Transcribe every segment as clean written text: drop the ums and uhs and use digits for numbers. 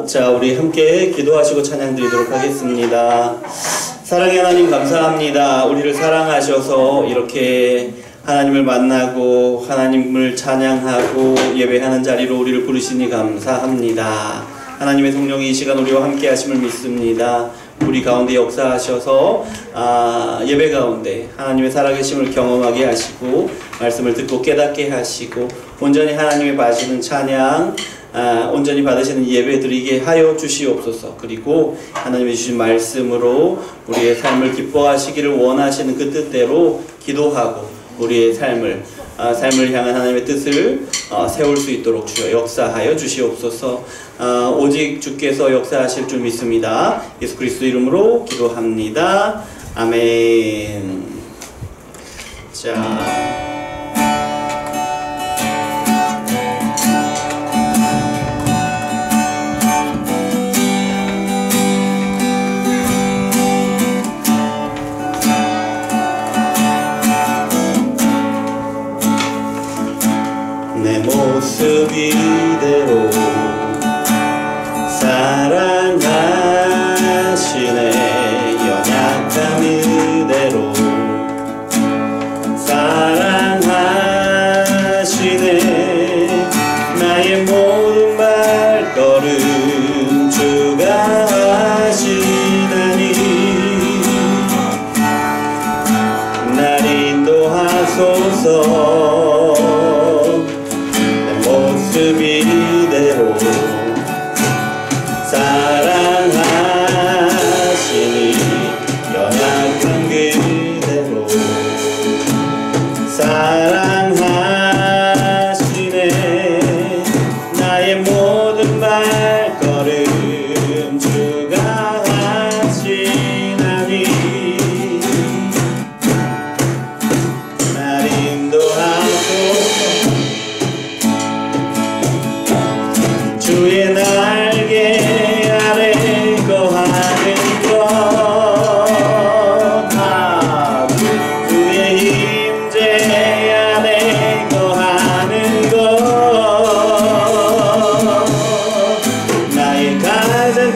자, 우리 함께 기도하시고 찬양 드리도록 하겠습니다. 사랑의 하나님 감사합니다. 우리를 사랑하셔서 이렇게 하나님을 만나고 하나님을 찬양하고 예배하는 자리로 우리를 부르시니 감사합니다. 하나님의 성령이 이 시간 우리와 함께 하심을 믿습니다. 우리 가운데 역사하셔서 예배 가운데 하나님의 살아계심을 경험하게 하시고 말씀을 듣고 깨닫게 하시고 온전히 하나님의 받으시는 찬양 온전히 받으시는 예배 드리게 하여 주시옵소서. 그리고 하나님이 주신 말씀으로 우리의 삶을 기뻐하시기를 원하시는 그 뜻대로 기도하고 우리의 삶을 향한 하나님의 뜻을 세울 수 있도록 주여 역사하여 주시옵소서. 오직 주께서 역사하실 줄 믿습니다. 예수 그리스도 이름으로 기도합니다. 아멘. 자. 내 모습 이대로 사랑하시네. 연약함 이대로 사랑하시네. 나의 모든 발걸음 주가 하시나니 날 인도하소서. 모습 이대로 사랑하시니 연약한 그대로 사랑하시네. 나의 모든 발걸음 주가 하시나니 날 인도하소서. 주의 날개 아래 거하는 것 주의 임재 안에 거하는 것 나의 가장 큰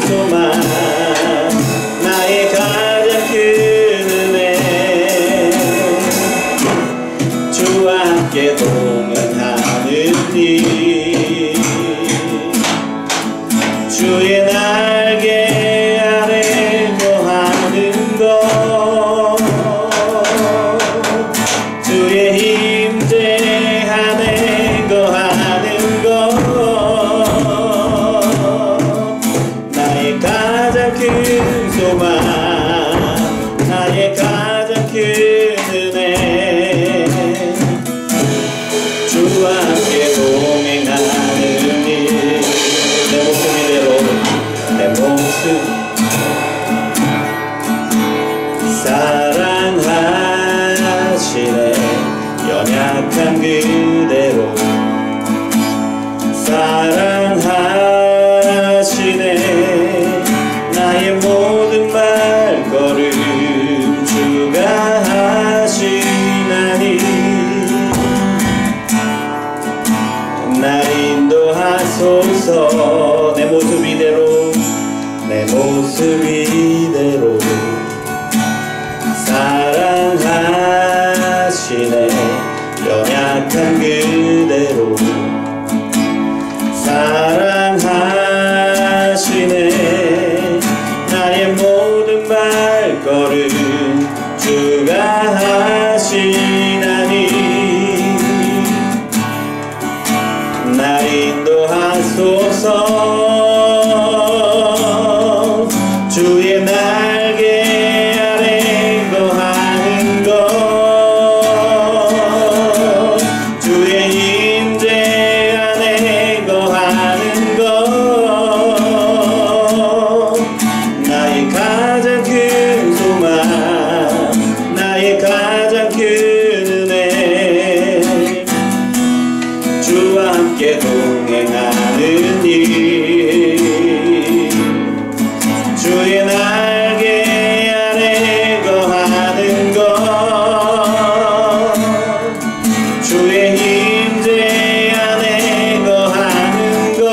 소망 나의 가장 큰 은혜 주와 함께 동행하는 일 주의 날개 아래 거하는 것 주의 임재 안에 거하는 것 나의 가장 큰 소망 나의 가장 큰 은혜 주와 함께 동행하는 일 내 모습 이대로 내 모습 사랑하시네. 연약한 그대로 사랑하시네. 나의 모든 발걸음 주가 하시나니 날 인도하소서. 내 모습 이대로 내 모습 이대로 사랑하시네. 연약한 그대로 사랑하시네. 나의 모든 발걸음 주가 하시나니 날 인도하소서. 주의 날개 아래 거하는 것 주의 임재 안에 거하는 것 나의 가장 큰 소망 나의 가장 큰 은혜 주와 함께 동행하는 일 주의 날개 아래 거하는 것 주의 임재 안에 거하는 것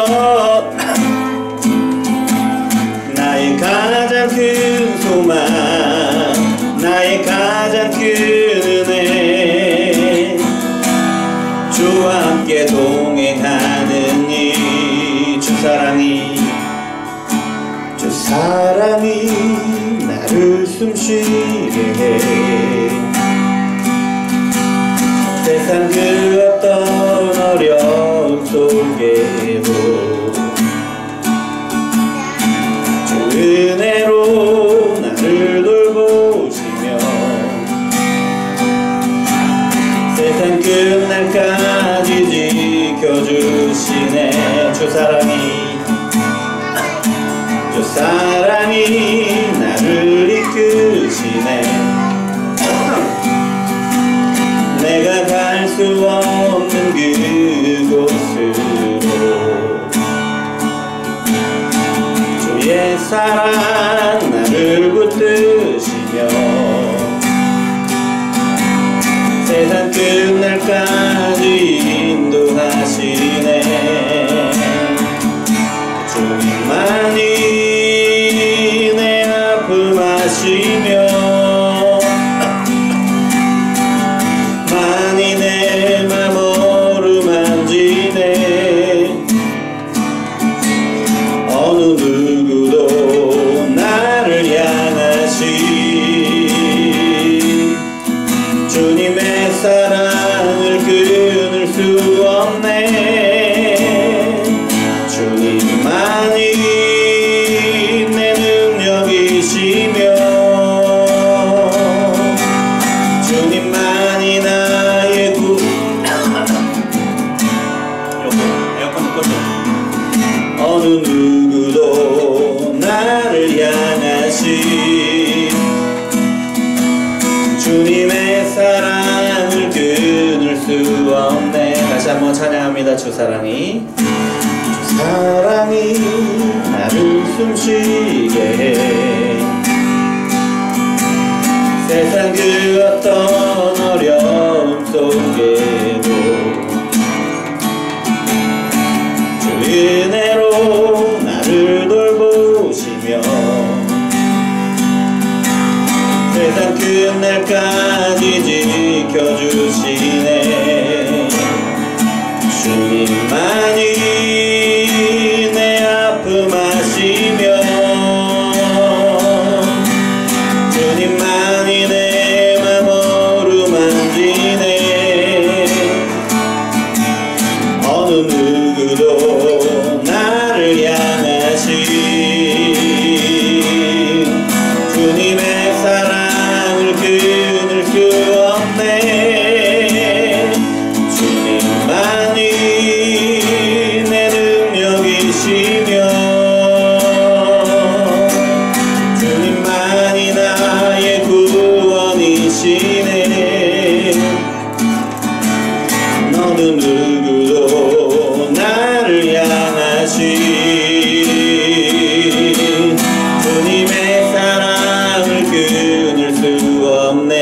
숨쉬게 해. 세상 그 어떤 어려움 속에도 주 은혜로 나를 돌보시며 세상 끝날까지 지켜주시네. 주 사랑이 나를 이끄시네. 내가 갈 수 없는 그곳으로 주의 사랑 나를 붙드시며 세상 끝날까지 인도하시네. 주님만이 내 아픔 아시며 많이 내 맘 어루만지네. 어느 누구도 나를 향하시 주님의 사랑을 끊을 수 없네. 주님만이 내 능력이시며 주님만이 나의 어느 누구도 나를 향하시 주님의 사랑을 끊을 수 없네. 다시 한번 찬양합니다. 주 사랑이 나를 숨쉬게 해. 세상 그 어떤 어려움 속에도 주 은혜로 나를 돌보시며 세상 끝날까지 지켜주시네. 주님만이 내 아픔 아시며 주님만이 내 맘 어루만지네. 어느 누구도 나를 향하시 주님의 사랑을 끊을 수 없네. 주님만이 내 능력이시며 주님만이 나의 구원이시네. 어느 누구도 나를 향하시 주님의 사랑을 끊을 수 없네.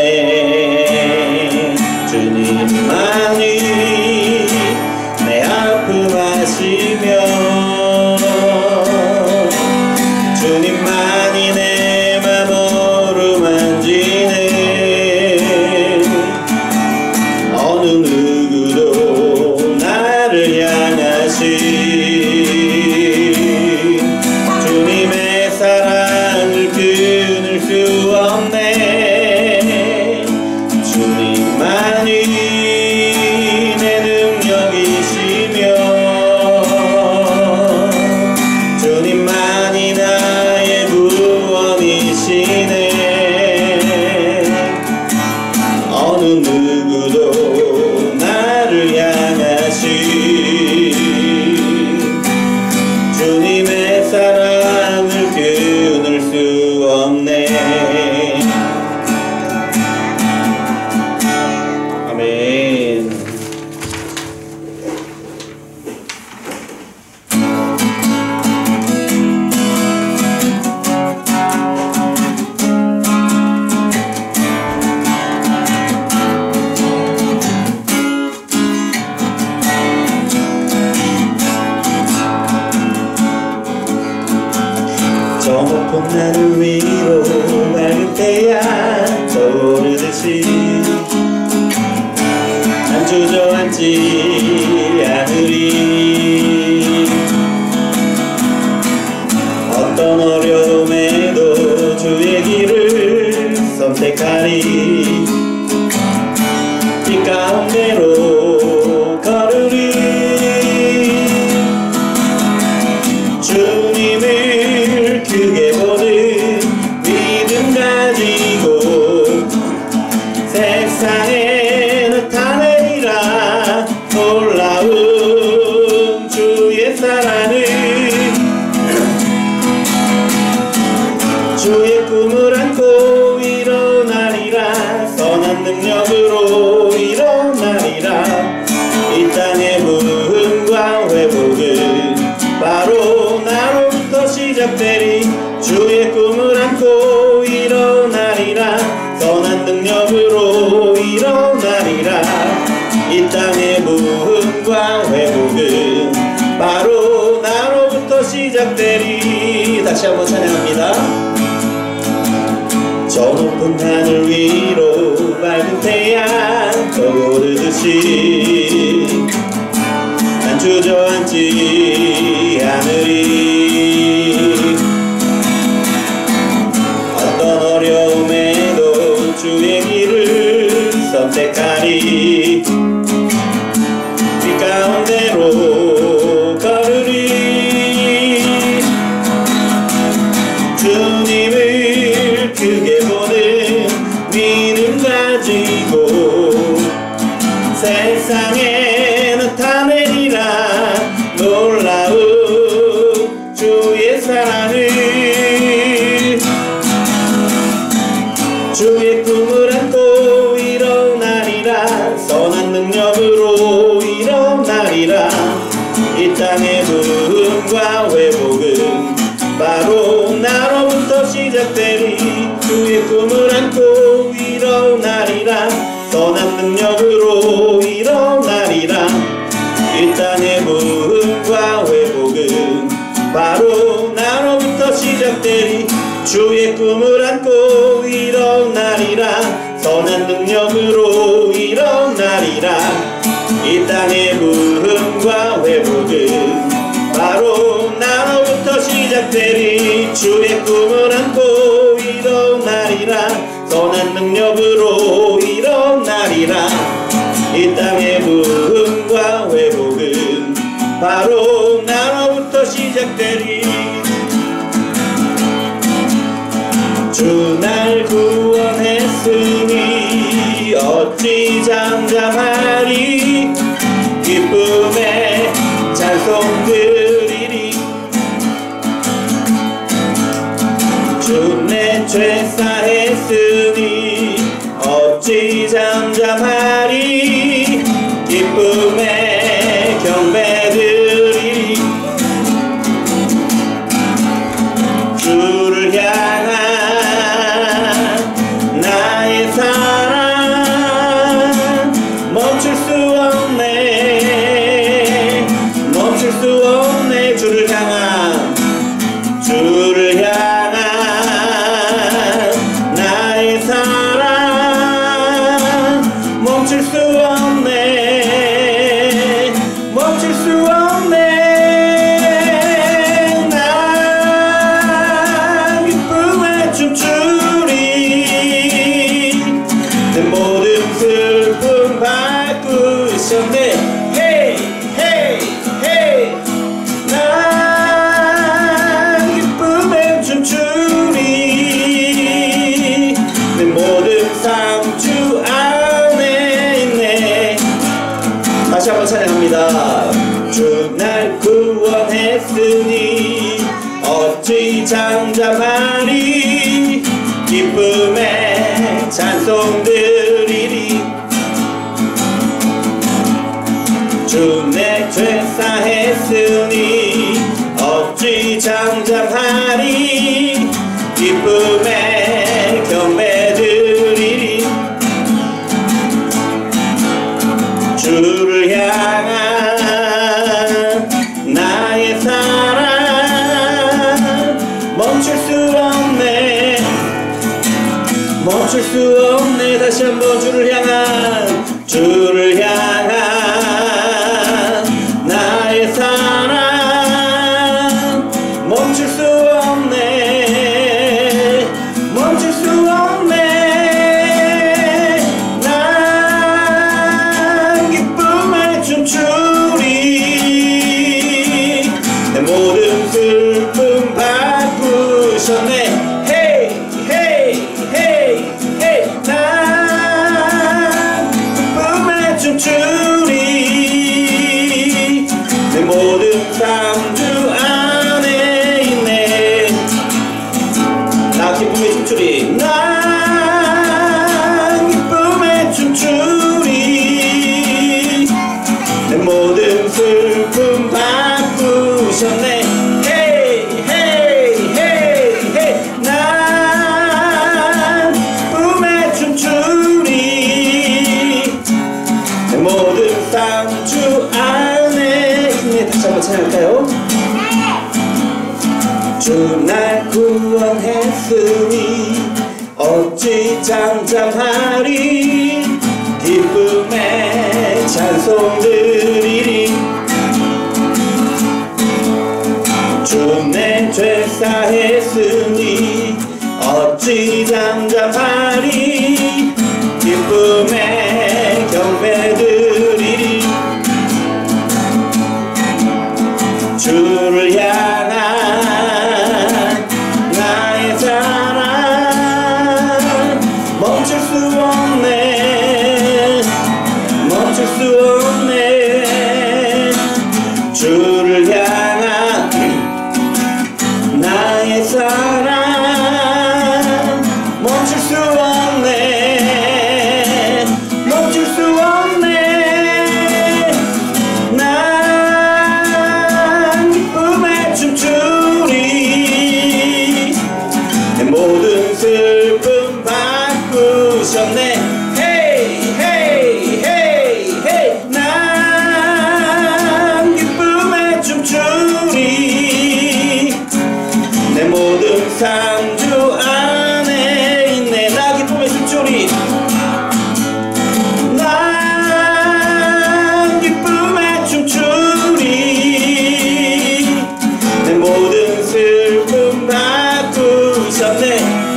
주님만이 내 아픔 아시며 주님만이 내 맘 어루만지네. 어느 누구도 나를 향하시 주님의 사랑을 끊을 수 없네. 주님만이 내 능력이시며 주님만이 나의 구원이시네. 어느 누구도 나를 향하시 주님의 사랑을 끊을 수 없네. 아멘. 저 높은 하늘 위로 맑은 태양 떠오르듯이 난 주저앉지 않으리. 어떤 어려움에도 주의 길을 바로 나로부터 시작되리. 다시 한번 찬양합니다. 저 높은 하늘 위로 맑은 태양 떠오르듯이 난 주저앉지 않으리. 어떤 어려움에도 주의 길을 선택하리. 빛 가운데로 걸으리. 주님을 크게 보는 믿음 가지고 세상에 나타내리라. 놀라운 주의 사랑을. 주의 꿈을 안고 일어나리라. 선한 능력으로 일어나리라. 이 땅의 부흥과 회복은 바로 나로부터 시작되리. 주의 꿈을 안고 일어나리라. 선한 능력으로 일어나리라. 이 땅의 부흥과 회복은 바로 나로부터 시작되리. 주의 꿈을 안고 일어나리라. 선한 능력으로 일어나리라. 이 땅의 부흥과 회복은 바로 나로부터 시작되리. 주의 꿈을 안고 일어나리라. 선한 능력으로 일어나리라. 이 땅의 부흥과 회복은 바로 나로부터 시작되리. 주 날 구원했으니 어찌 잠잠하리. 기쁨에 찬송 드리리. 주 내 죄 사했으니 어찌 잠잠하리. 기쁨에 경배 드리리. 주를 향한 나의 사랑 멈출 수 없네. 멈출 수 없네. 주를 향한 나의 사랑 멈출 수 없네. 멈출 수 없네. 난 기쁨에 춤추리. 내 모든 슬픔 바꾸셨네. 헤이 헤이 헤이. 난 기쁨에 춤추리. 내 모든 삶 주 안에 있네. 다시 한번 찬양합니다. 주 날 구원했으니 어찌 잠잠하리. 기쁨에 찬송 드리리. 주 내 죄 사했으니 어찌 잠잠하리. 기쁨에 경배 드리리. 주를 향한 나의 사랑 멈출 수 없네. 멈출 수 없네. 다시 한번 주를 향한 나의 사랑 멈출 수 없네. 멈출 수 없네. 난 기쁨에 춤추리. 내 모든 슬픔 바꾸셨네. 헤이 헤이 헤이 헤이. 난 찬양할까요? 주 날 구원했으니 어찌 잠잠하리. 기쁨의 찬송 드리리. 주 내 죄 사했으니 어찌 잠잠하리. 기쁨의 경배 드리리. 주를 향한 나의 사랑 멈출 수 없네. 멈출 수 없네. 주를 향한 나의 사랑 멈출 수 없네. 멈출 수 없네. 난 기쁨에 춤추리. 내 모든 슬픔 바꾸셨네. 헤이 헤이 헤이 헤이. 난 기쁨에 춤추리. 내 모든 삶 주 안에 있네. 나 기쁨에 춤추리. 난 기쁨에 춤추리. 내 모든 슬픔 바꾸셨네.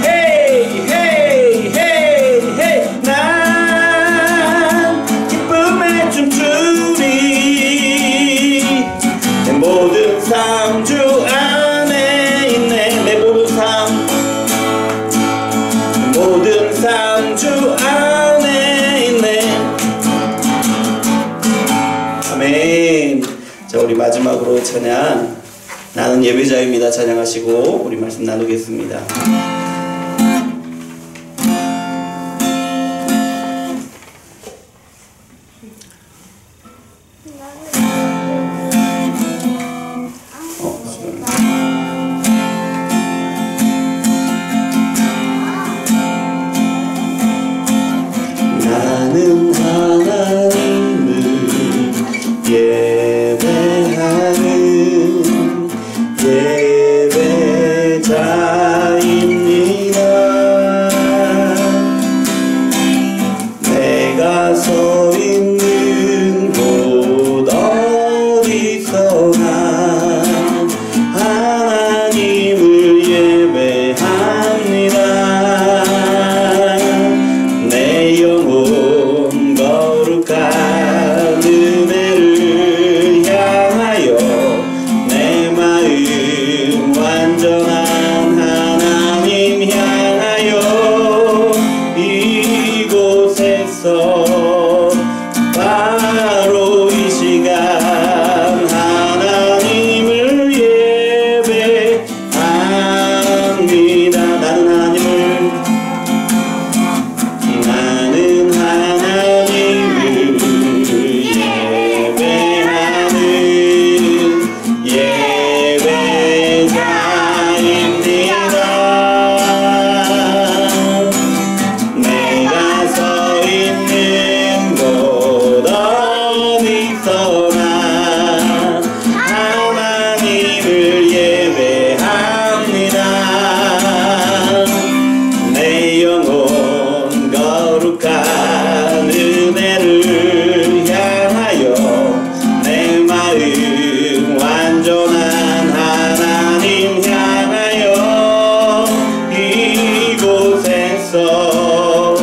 헤이 헤이 헤이 헤이. 난 기쁨에 춤추리. 내 모든 삶 주 안에 있네. 내 모든 삶, 모든 삶 주 안에 있네. 아멘. 자, 우리 마지막으로 찬양 나는 예배자입니다 찬양하시고 우리 말씀 나누겠습니다. 나는 하나님을 예배하는 예배자입니다. 내가 서 있는 곳 어디서나 하나님을 예배합니다. 내 영혼 거룩한 은혜를 향하여 내 마음 완전한 하나님 향하여 이곳에서 바로 이 시간 하나님을 예배합니다. 나는 하나님을 예배하는 예배자입니다. 내가 서 있는 곳 어디서나 하나님을 예배합니다. 내 영혼 거룩한 은혜를 향하여 내 마음 완전한 하나님 향하여 이곳에서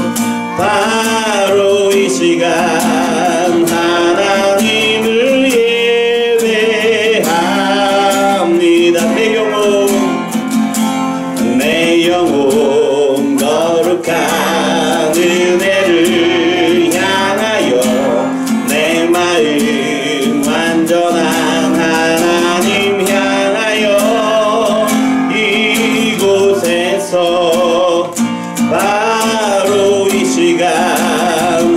바로 이 시간 하나님을 예배합니다. 내 영혼 거룩한 은혜를 향하여 내 마음 완전한 하나님 향하여 이곳에서 바로 이 시간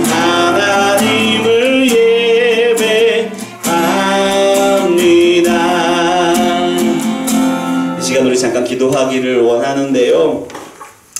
하나님을 예배합니다. 이 시간 우리 잠깐 기도하기를 원하는데요.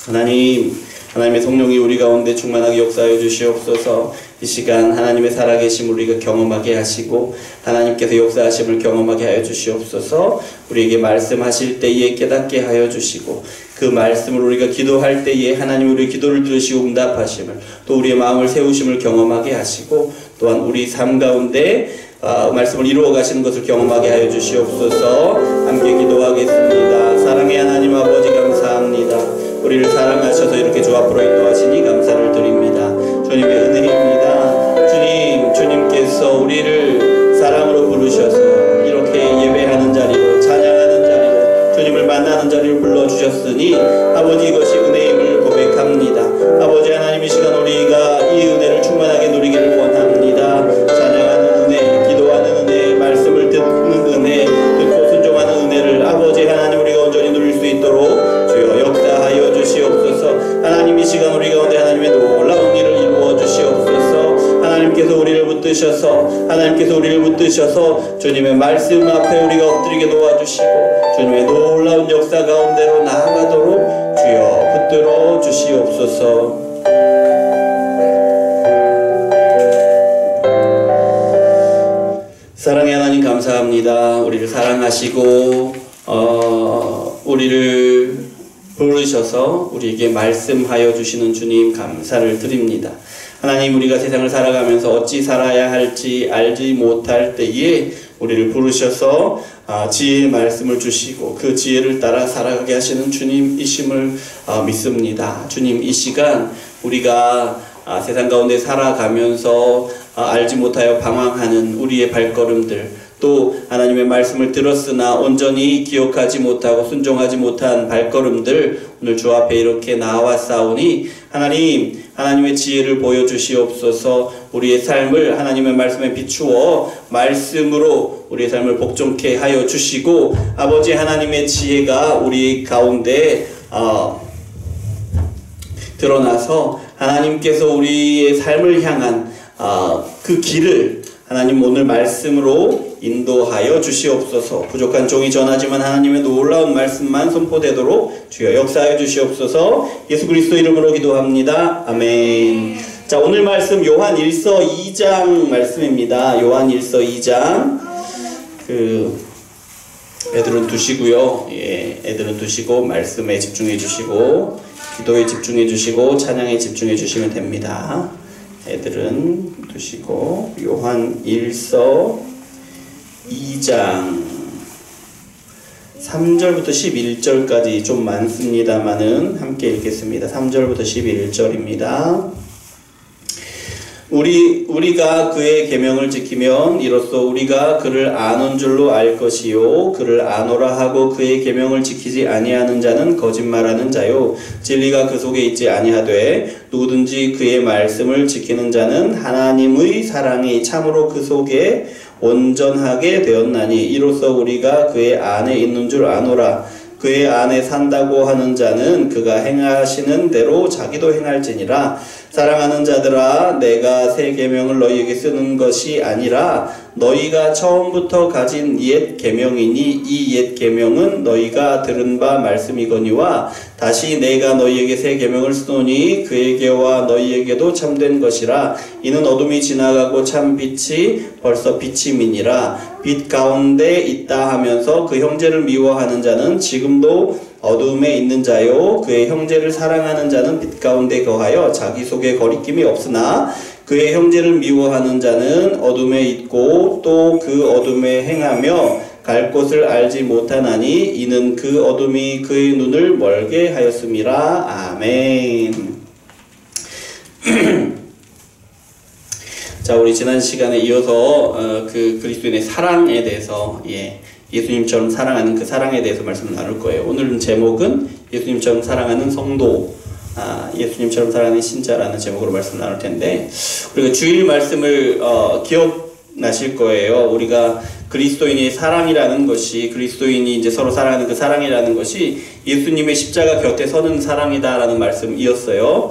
하나님의 성령이 우리 가운데 충만하게 역사하여 주시옵소서. 이 시간 하나님의 살아계심을 우리가 경험하게 하시고 하나님께서 역사하심을 경험하게 하여 주시옵소서. 우리에게 말씀하실 때에 깨닫게 하여 주시고 그 말씀을 우리가 기도할 때에 하나님 우리의 기도를 들으시고 응답하심을 또 우리의 마음을 세우심을 경험하게 하시고 또한 우리 삶 가운데 말씀을 이루어 가시는 것을 경험하게 하여 주시옵소서. 함께 기도하겠습니다. 사랑의 하나님 아버지 감사합니다. 우리를 사랑하셔서 이렇게 주 앞으로 인도하시니 감사를 드립니다. 주님의 은혜입니다. 주님께서 우리를 사랑으로 부르셔서 이렇게 예배하는 자리로 찬양하는 자리로 주님을 만나는 자리로 불러주셨으니 아버지 이것이 은혜임을 고백합니다. 아버지 하나님 이 시간 우리가 이 은혜를 충만하게 누리기를 원합니다. 찬양하는 은혜, 기도하는 은혜, 말씀을 듣는 은혜, 듣고 순종하는 은혜를 아버지 하나님 우리가 온전히 누릴 수 있도록 주여 역사하여 주시옵소서. 하나님 이 시간 우리 가운데 하나님의 놀라운 일을 이루어 주시옵소서. 하나님께서 우리를 붙드셔서 주님의 말씀 앞에 우리가 엎드리게 도와주시고 주님의 놀라운 역사 가운데로 나아가도록 주여 붙들어 주시옵소서. 사랑의 하나님 감사합니다. 우리를 사랑하시고 우리를 부르셔서 우리에게 말씀하여 주시는 주님 감사를 드립니다. 하나님 우리가 세상을 살아가면서 어찌 살아야 할지 알지 못할 때에 우리를 부르셔서 지혜의 말씀을 주시고 그 지혜를 따라 살아가게 하시는 주님이심을 믿습니다. 주님 이 시간 우리가 세상 가운데 살아가면서 알지 못하여 방황하는 우리의 발걸음들 또 하나님의 말씀을 들었으나 온전히 기억하지 못하고 순종하지 못한 발걸음들 오늘 주 앞에 이렇게 나와싸우니 하나님의 지혜를 보여주시옵소서. 우리의 삶을 하나님의 말씀에 비추어 말씀으로 우리의 삶을 복종케 하여 주시고 아버지 하나님의 지혜가 우리 가운데 드러나서 하나님께서 우리의 삶을 향한 그 길을 하나님 오늘 말씀으로 인도하여 주시옵소서. 부족한 종이 전하지만 하나님의 놀라운 말씀만 선포되도록 주여 역사하여 주시옵소서. 예수 그리스도 이름으로 기도합니다. 아멘. 자, 오늘 말씀 요한 1서 2장 말씀입니다. 요한 1서 2장 애들은 두시고요. 애들은 두시고 말씀에 집중해 주시고 기도에 집중해 주시고 찬양에 집중해 주시면 됩니다. 애들은 두시고 요한 1서 2장 3절부터 11절까지 좀 많습니다만은 함께 읽겠습니다. 3절부터 11절입니다. 우리가 그의 계명을 지키면 이로써 우리가 그를 아는 줄로 알 것이요 그를 아노라 하고 그의 계명을 지키지 아니하는 자는 거짓말하는 자요 진리가 그 속에 있지 아니하되 누구든지 그의 말씀을 지키는 자는 하나님의 사랑이 참으로 그 속에 온전하게 되었나니 이로써 우리가 그의 안에 있는 줄 아노라. 그의 안에 산다고 하는 자는 그가 행하시는 대로 자기도 행할지니라. 사랑하는 자들아 내가 새 계명을 너희에게 쓰는 것이 아니라 너희가 처음부터 가진 옛 계명이니 이 옛 계명은 너희가 들은 바 말씀이거니와 다시 내가 너희에게 새 계명을 쓰노니 그에게와 너희에게도 참된 것이라. 이는 어둠이 지나가고 참 빛이 벌써 비침이니라. 빛 가운데 있다 하면서 그 형제를 미워하는 자는 지금도 어둠에 있는 자요 그의 형제를 사랑하는 자는 빛 가운데 거하여 자기 속에 거리낌이 없으나 그의 형제를 미워하는 자는 어둠에 있고 또 그 어둠에 행하며 갈 곳을 알지 못하나니 이는 그 어둠이 그의 눈을 멀게 하였음이라. 아멘. 자, 우리 지난 시간에 이어서 그 그리스도인의 사랑에 대해서 예수님처럼 사랑하는 그 사랑에 대해서 말씀을 나눌 거예요. 오늘은 제목은 예수님처럼 사랑하는 성도, 예수님처럼 사랑하는 신자라는 제목으로 말씀 나눌 텐데 우리가 주일 말씀을 기억나실 거예요. 우리가 그리스도인의 사랑이라는 것이 그리스도인이 이제 서로 사랑하는 그 사랑이라는 것이 예수님의 십자가 곁에 서는 사랑이다라는 말씀이었어요.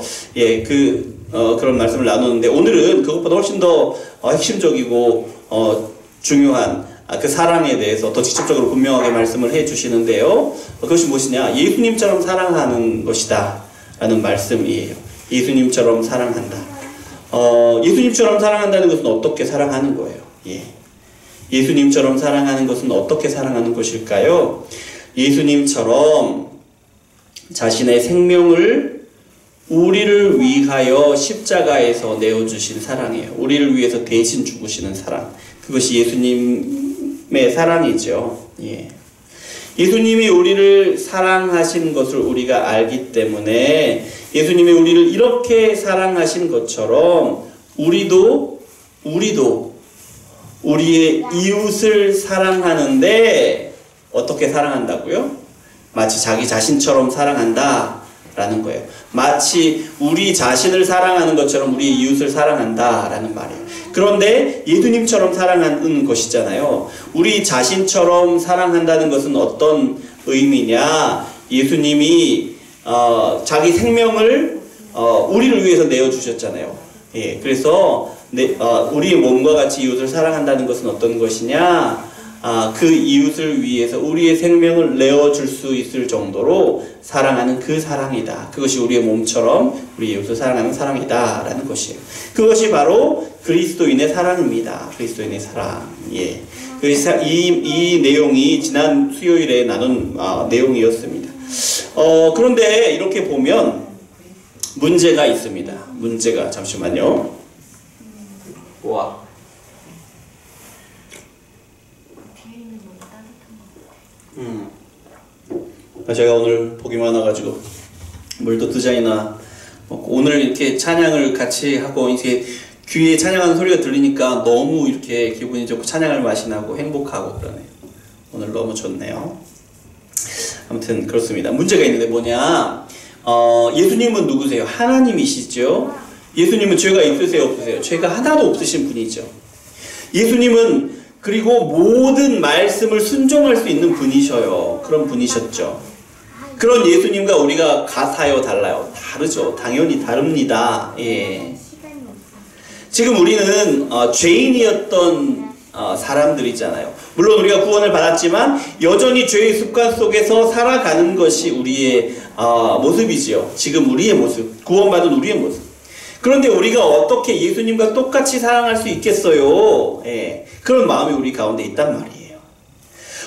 그런 말씀을 나누는데 오늘은 그것보다 훨씬 더 핵심적이고 중요한 그 사랑에 대해서 더 직접적으로 분명하게 말씀을 해주시는데요. 그것이 무엇이냐? 예수님처럼 사랑하는 것이다 라는 말씀이에요. 예수님처럼 사랑한다. 예수님처럼 사랑한다는 것은 어떻게 사랑하는 거예요? 예. 예수님처럼 사랑하는 것은 어떻게 사랑하는 것일까요? 예수님처럼 자신의 생명을 우리를 위하여 십자가에서 내어주신 사랑이에요. 우리를 위해서 대신 죽으시는 사랑. 그것이 예수님의 사랑이죠. 예. 예수님이 우리를 사랑하신 것을 우리가 알기 때문에 예수님이 우리를 이렇게 사랑하신 것처럼 우리도 우리의 이웃을 사랑하는데 어떻게 사랑한다고요? 마치 자기 자신처럼 사랑한다 라는 거예요. 마치 우리 자신을 사랑하는 것처럼 우리의 이웃을 사랑한다 라는 말이에요. 그런데 예수님처럼 사랑하는 것이잖아요. 우리 자신처럼 사랑한다는 것은 어떤 의미냐? 예수님이 자기 생명을 우리를 위해서 내어주셨잖아요. 예, 그래서 우리의 몸과 같이 이웃을 사랑한다는 것은 어떤 것이냐? 그 이웃을 위해서 우리의 생명을 내어줄 수 있을 정도로 사랑하는 그 사랑이다. 그것이 우리의 몸처럼 우리 이웃을 사랑하는 사랑이다 라는 것이에요. 그것이 바로 그리스도인의 사랑입니다. 그리스도인의 사랑. 예. 이 내용이 지난 수요일에 나눈 내용이었습니다. 그런데 이렇게 보면 문제가 있습니다. 문제가, 잠시만요. 와. 제가 오늘 복이 많아가지고 물도 2잔이나 먹고, 오늘 이렇게 찬양을 같이 하고 이제 귀에 찬양하는 소리가 들리니까 너무 이렇게 기분이 좋고 찬양할 맛이 나고 행복하고 그러네요. 오늘 너무 좋네요. 아무튼 그렇습니다. 문제가 있는데 뭐냐? 예수님은 누구세요? 하나님이시죠? 예수님은 죄가 있으세요? 없으세요? 죄가 하나도 없으신 분이죠. 예수님은 그리고 모든 말씀을 순종할 수 있는 분이셔요. 그런 분이셨죠. 그런 예수님과 우리가 같아요? 달라요? 다르죠. 당연히 다릅니다. 예. 지금 우리는 죄인이었던 사람들이잖아요. 물론 우리가 구원을 받았지만 여전히 죄의 습관 속에서 살아가는 것이 우리의 모습이지요. 지금 우리의 모습, 구원받은 우리의 모습. 그런데 우리가 어떻게 예수님과 똑같이 사랑할 수 있겠어요? 예. 그런 마음이 우리 가운데 있단 말이에요.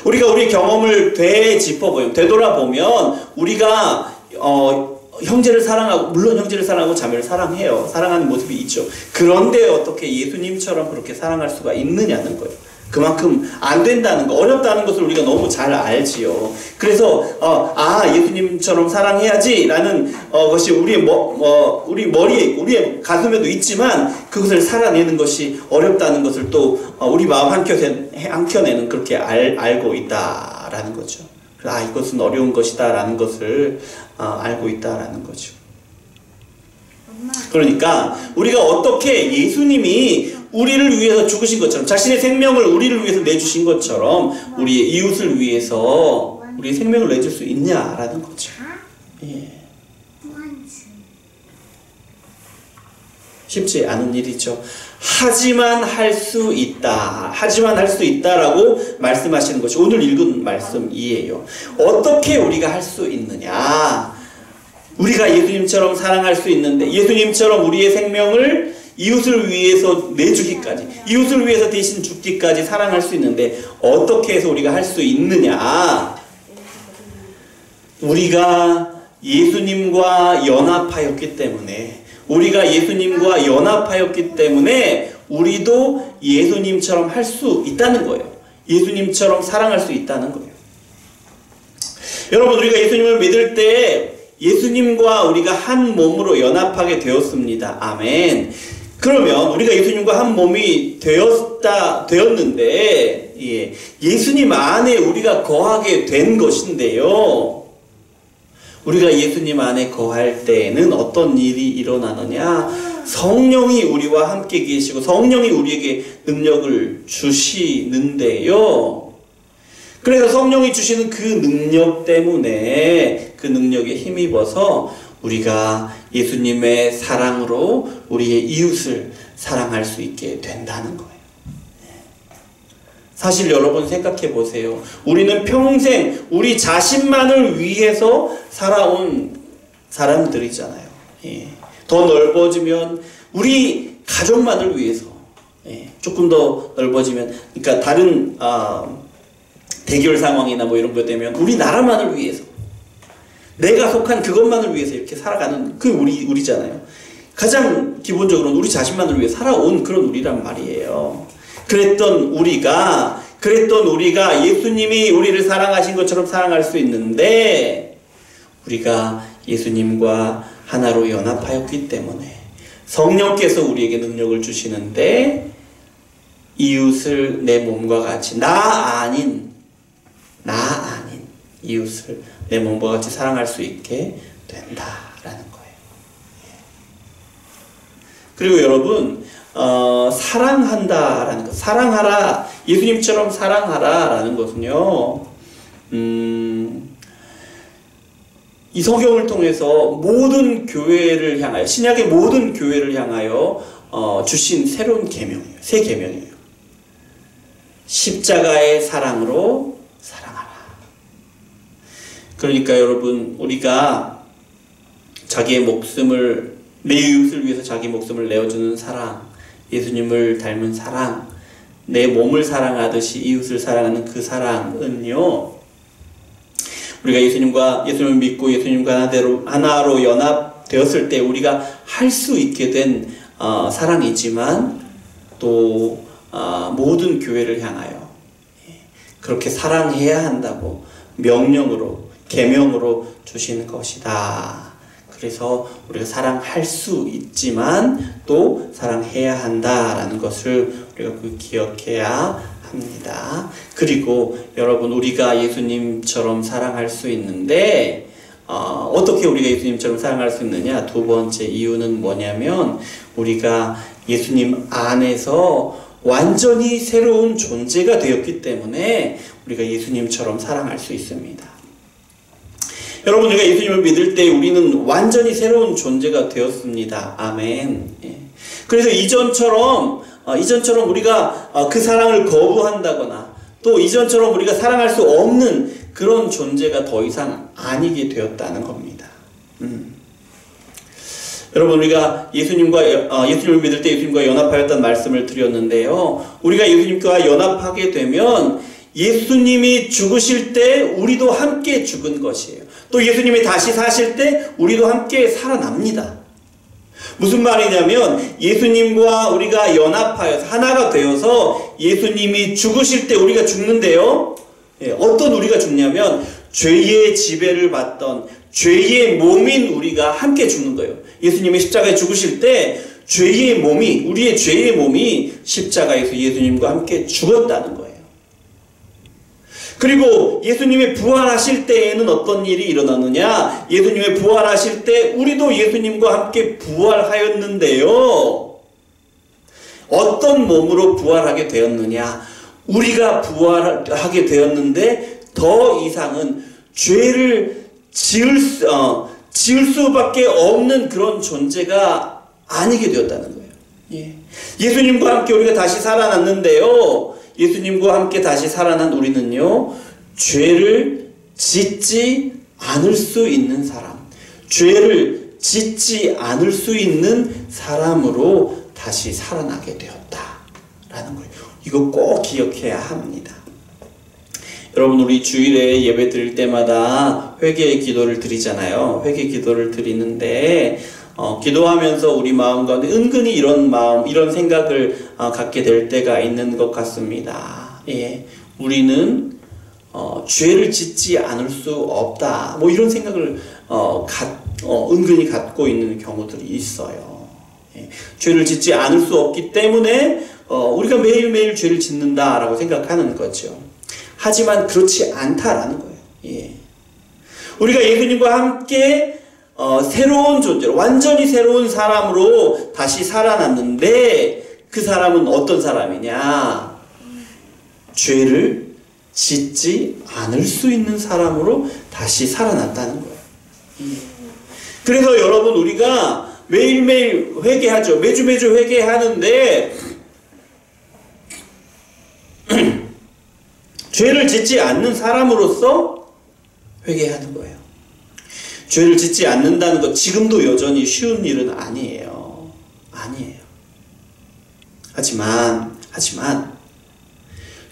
우리가 우리 경험을 되돌아보면 우리가 형제를 사랑하고, 물론 형제를 사랑하고 자매를 사랑해요. 사랑하는 모습이 있죠. 그런데 어떻게 예수님처럼 그렇게 사랑할 수가 있느냐는 거예요. 그만큼 안 된다는 거, 어렵다는 것을 우리가 너무 잘 알지요. 그래서 예수님처럼 사랑해야지 라는 것이 우리 머리에 있고 우리의 가슴에도 있지만 그것을 살아내는 것이 어렵다는 것을 또 우리 마음 한켠에는 그렇게 알고 있다라는 거죠. 이것은 어려운 것이다 라는 것을 알고 있다라는 거죠. 그러니까 우리가 어떻게 예수님이 우리를 위해서 죽으신 것처럼, 자신의 생명을 우리를 위해서 내주신 것처럼 우리의 이웃을 위해서 우리의 생명을 내줄 수 있냐라는 거죠. 예. 쉽지 않은 일이죠. 하지만 할 수 있다. 하지만 할 수 있다라고 말씀하시는 것이 오늘 읽은 말씀이에요. 어떻게 우리가 할 수 있느냐? 우리가 예수님처럼 사랑할 수 있는데, 예수님처럼 우리의 생명을 이웃을 위해서 내주기까지, 이웃을 위해서 대신 죽기까지 사랑할 수 있는데 어떻게 해서 우리가 할 수 있느냐? 우리가 예수님과 연합하였기 때문에, 우리도 예수님처럼 할 수 있다는 거예요. 예수님처럼 사랑할 수 있다는 거예요. 여러분, 우리가 예수님을 믿을 때 예수님과 우리가 한 몸으로 연합하게 되었습니다. 아멘. 그러면 우리가 예수님과 한 몸이 되었는데, 예수님 안에 우리가 거하게 된 것인데요. 우리가 예수님 안에 거할 때에는 어떤 일이 일어나느냐? 성령이 우리와 함께 계시고 성령이 우리에게 능력을 주시는데요. 그래서 성령이 주시는 그 능력 때문에, 그 능력에 힘입어서 우리가 예수님의 사랑으로 우리의 이웃을 사랑할 수 있게 된다는 거예요. 사실 여러분 생각해 보세요. 우리는 평생 우리 자신만을 위해서 살아온 사람들이잖아요. 더 넓어지면 우리 가족만을 위해서, 조금 더 넓어지면, 그러니까 다른 대결 상황이나 뭐 이런 것 되면 우리 나라만을 위해서, 내가 속한 그것만을 위해서 이렇게 살아가는 그 우리잖아요. 가장 기본적으로는 우리 자신만을 위해 살아온 그런 우리란 말이에요. 그랬던 우리가 예수님이 우리를 사랑하신 것처럼 사랑할 수 있는데, 우리가 예수님과 하나로 연합하였기 때문에 성령께서 우리에게 능력을 주시는데, 이웃을 내 몸과 같이, 나 아닌 이웃을 내 몸과 같이 사랑할 수 있게 된다라는 거예요. 그리고 여러분, 사랑한다라는 것, 사랑하라, 예수님처럼 사랑하라라는 것은요, 이 성경을 통해서 모든 교회를 향하여, 신약의 모든 교회를 향하여 주신 새로운 계명이에요. 새 계명이에요. 십자가의 사랑으로 사랑하라. 그러니까 여러분, 우리가 자기의 목숨을, 내 이웃을 위해서 자기 목숨을 내어주는 사랑, 예수님을 닮은 사랑, 내 몸을 사랑하듯이 이웃을 사랑하는 그 사랑은요, 우리가 예수님을 믿고 예수님과 하나로 연합되었을 때 우리가 할 수 있게 된 사랑이지만, 또 모든 교회를 향하여 그렇게 사랑해야 한다고 명령으로, 계명으로 주시는 것이다. 그래서 우리가 사랑할 수 있지만 또 사랑해야 한다라는 것을 우리가 기억해야 합니다. 그리고 여러분, 우리가 예수님처럼 사랑할 수 있는데, 어떻게 우리가 예수님처럼 사랑할 수 있느냐? 두 번째 이유는 뭐냐면, 우리가 예수님 안에서 완전히 새로운 존재가 되었기 때문에 우리가 예수님처럼 사랑할 수 있습니다. 여러분, 우리가 예수님을 믿을 때 우리는 완전히 새로운 존재가 되었습니다. 아멘. 그래서 이전처럼 우리가 그 사랑을 거부한다거나, 또 이전처럼 우리가 사랑할 수 없는 그런 존재가 더 이상 아니게 되었다는 겁니다. 여러분, 우리가 예수님을 믿을 때 예수님과 연합하였다는 말씀을 드렸는데요. 우리가 예수님과 연합하게 되면 예수님이 죽으실 때 우리도 함께 죽은 것이에요. 또 예수님이 다시 사실 때 우리도 함께 살아납니다. 무슨 말이냐면, 예수님과 우리가 연합하여서 하나가 되어서 예수님이 죽으실 때 우리가 죽는데요. 어떤 우리가 죽냐면, 죄의 지배를 받던 죄의 몸인 우리가 함께 죽는 거예요. 예수님이 십자가에 죽으실 때 우리의 죄의 몸이 십자가에서 예수님과 함께 죽었다는 거예요. 그리고 예수님이 부활하실 때에는 어떤 일이 일어나느냐? 예수님이 부활하실 때 우리도 예수님과 함께 부활하였는데요. 어떤 몸으로 부활하게 되었느냐? 우리가 부활하게 되었는데 더 이상은 죄를 지을 수밖에 없는 그런 존재가 아니게 되었다는 거예요. 예수님과 함께 우리가 다시 살아났는데요. 예수님과 함께 다시 살아난 우리는요, 죄를 짓지 않을 수 있는 사람, 죄를 짓지 않을 수 있는 사람으로 다시 살아나게 되었다라는 거예요. 이거 꼭 기억해야 합니다. 여러분, 우리 주일에 예배 드릴 때마다 회개의 기도를 드리잖아요. 회개 기도를 드리는데, 기도하면서 우리 마음 가운데 은근히 이런 생각을 갖게 될 때가 있는 것 같습니다. 우리는 죄를 짓지 않을 수 없다, 뭐 이런 생각을 은근히 갖고 있는 경우들이 있어요. 죄를 짓지 않을 수 없기 때문에 우리가 매일매일 죄를 짓는다라고 생각하는 거죠. 하지만 그렇지 않다라는 거예요. 우리가 예수님과 함께 새로운 존재로, 완전히 새로운 사람으로 다시 살아났는데, 그 사람은 어떤 사람이냐? 죄를 짓지 않을 수 있는 사람으로 다시 살아났다는 거예요. 그래서 여러분, 우리가 매일매일 회개하죠. 매주 회개하는데 죄를 짓지 않는 사람으로서 회개하는 거예요. 죄를 짓지 않는다는 것, 지금도 여전히 쉬운 일은 아니에요. 아니에요. 하지만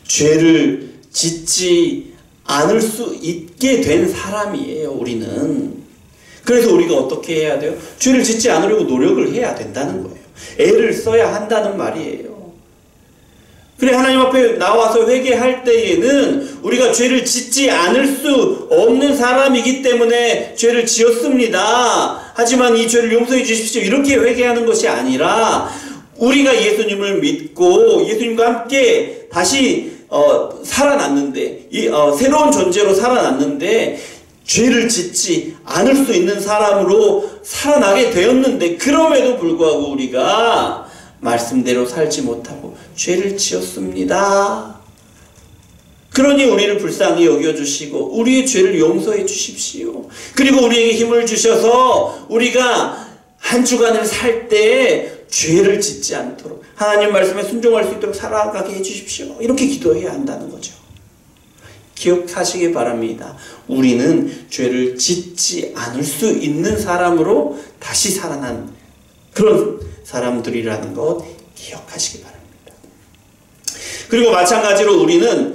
죄를 짓지 않을 수 있게 된 사람이에요, 우리는. 그래서 우리가 어떻게 해야 돼요? 죄를 짓지 않으려고 노력을 해야 된다는 거예요. 애를 써야 한다는 말이에요. 그래, 하나님 앞에 나와서 회개할 때에는 우리가 죄를 짓지 않을 수 없는 사람이기 때문에 죄를 지었습니다. 하지만 이 죄를 용서해 주십시오, 이렇게 회개하는 것이 아니라 우리가 예수님을 믿고 예수님과 함께 다시 살아났는데, 새로운 존재로 살아났는데 죄를 짓지 않을 수 있는 사람으로 살아나게 되었는데, 그럼에도 불구하고 우리가 말씀대로 살지 못하고 죄를 지었습니다. 그러니 우리를 불쌍히 여겨주시고 우리의 죄를 용서해 주십시오. 그리고 우리에게 힘을 주셔서 우리가 한 주간을 살 때 죄를 짓지 않도록 하나님 말씀에 순종할 수 있도록 살아가게 해주십시오. 이렇게 기도해야 한다는 거죠. 기억하시기 바랍니다. 우리는 죄를 짓지 않을 수 있는 사람으로 다시 살아난 그런 사람들이라는 것 기억하시기 바랍니다. 그리고 마찬가지로 우리는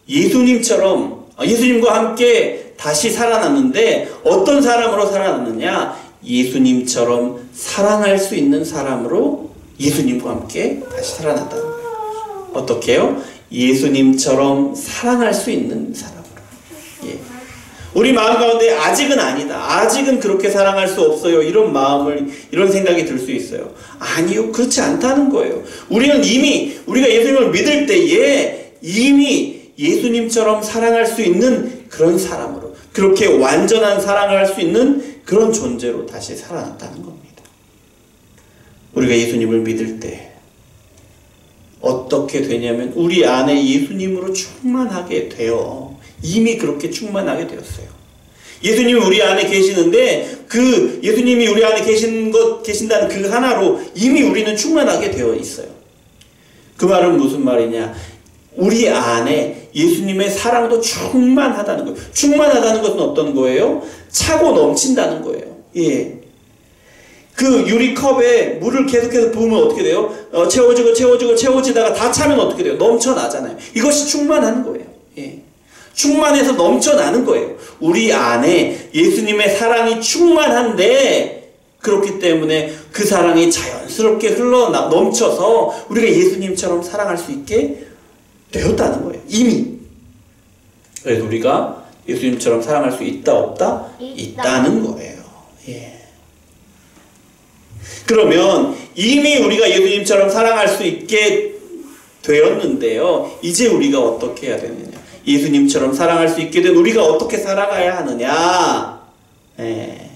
예수님과 함께 다시 살아났는데 어떤 사람으로 살아났느냐? 예수님처럼 사랑할 수 있는 사람으로 예수님과 함께 다시 살아났다는 거예요. 어떻게요? 예수님처럼 사랑할 수 있는 사람으로. 예. 우리 마음 가운데 아직은 아니다, 아직은 그렇게 사랑할 수 없어요, 이런 생각이 들 수 있어요. 아니요, 그렇지 않다는 거예요. 우리는 이미 우리가 예수님을 믿을 때에 이미 예수님처럼 사랑할 수 있는 그런 사람으로, 그렇게 완전한 사랑을 할 수 있는 그런 존재로 다시 살아났다는 겁니다. 우리가 예수님을 믿을 때 어떻게 되냐면 우리 안에 예수님으로 충만하게 되어 이미 그렇게 충만하게 되었어요. 예수님이 우리 안에 계시는데 그 예수님이 우리 안에 계신다는 그 하나로 이미 우리는 충만하게 되어 있어요. 그 말은 무슨 말이냐? 우리 안에 예수님의 사랑도 충만하다는 거예요. 충만하다는 것은 어떤 거예요? 차고 넘친다는 거예요. 예. 그 유리컵에 물을 계속해서 부으면 어떻게 돼요? 채워지다가 다 차면 어떻게 돼요? 넘쳐나잖아요. 이것이 충만한 거예요. 예. 충만해서 넘쳐나는 거예요. 우리 안에 예수님의 사랑이 충만한데, 그렇기 때문에 그 사랑이 자연스럽게 넘쳐서 우리가 예수님처럼 사랑할 수 있게 되었다는 거예요. 이미. 그래서 우리가 예수님처럼 사랑할 수 있다 없다? 있다는 거예요. 예. 그러면 이미 우리가 예수님처럼 사랑할 수 있게 되었는데요, 이제 우리가 어떻게 해야 되느냐? 예수님처럼 사랑할 수 있게 된 우리가 어떻게 살아가야 하느냐? 예.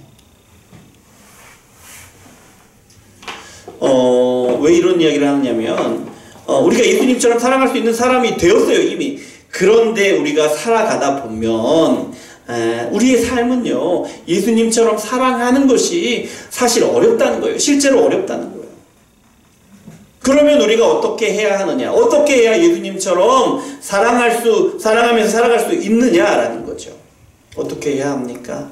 왜 이런 이야기를 하느냐면, 우리가 예수님처럼 사랑할 수 있는 사람이 되었어요, 이미. 그런데 우리가 살아가다 보면 우리의 삶은요, 예수님처럼 사랑하는 것이 사실 어렵다는 거예요. 실제로 어렵다는 거예요. 그러면 우리가 어떻게 해야 하느냐? 어떻게 해야 예수님처럼 사랑하면서 살아갈 수 있느냐라는 거죠. 어떻게 해야 합니까?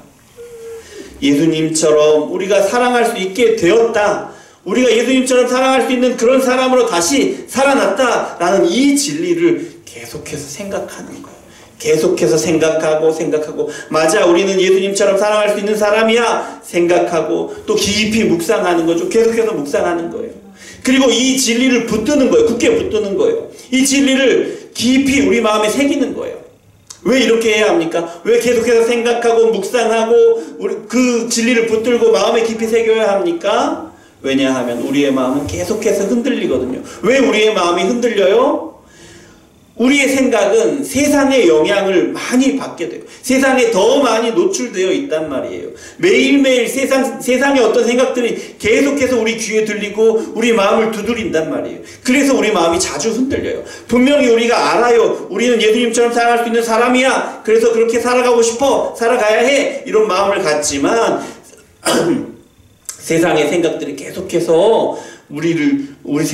예수님처럼 우리가 사랑할 수 있게 되었다, 우리가 예수님처럼 사랑할 수 있는 그런 사람으로 다시 살아났다라는 이 진리를 계속해서 생각하는 거예요. 계속해서 생각하고 맞아, 우리는 예수님처럼 사랑할 수 있는 사람이야 생각하고 또 깊이 묵상하는 거죠. 계속해서 묵상하는 거예요. 그리고 이 진리를 붙드는 거예요. 굳게 붙드는 거예요. 이 진리를 깊이 우리 마음에 새기는 거예요. 왜 이렇게 해야 합니까? 왜 계속해서 생각하고 묵상하고 그 진리를 붙들고 마음에 깊이 새겨야 합니까? 왜냐하면 우리의 마음은 계속해서 흔들리거든요. 왜 우리의 마음이 흔들려요? 우리의 생각은 세상의 영향을 많이 받게 돼요. 세상에 더 많이 노출되어 있단 말이에요. 매일매일 세상의 어떤 생각들이 계속해서 우리 귀에 들리고 우리 마음을 두드린단 말이에요. 그래서 우리 마음이 자주 흔들려요. 분명히 우리가 알아요. 우리는 예수님처럼 살아갈 수 있는 사람이야. 그래서 그렇게 살아가고 싶어. 살아가야 해. 이런 마음을 갖지만 세상의 생각들이 계속해서 우리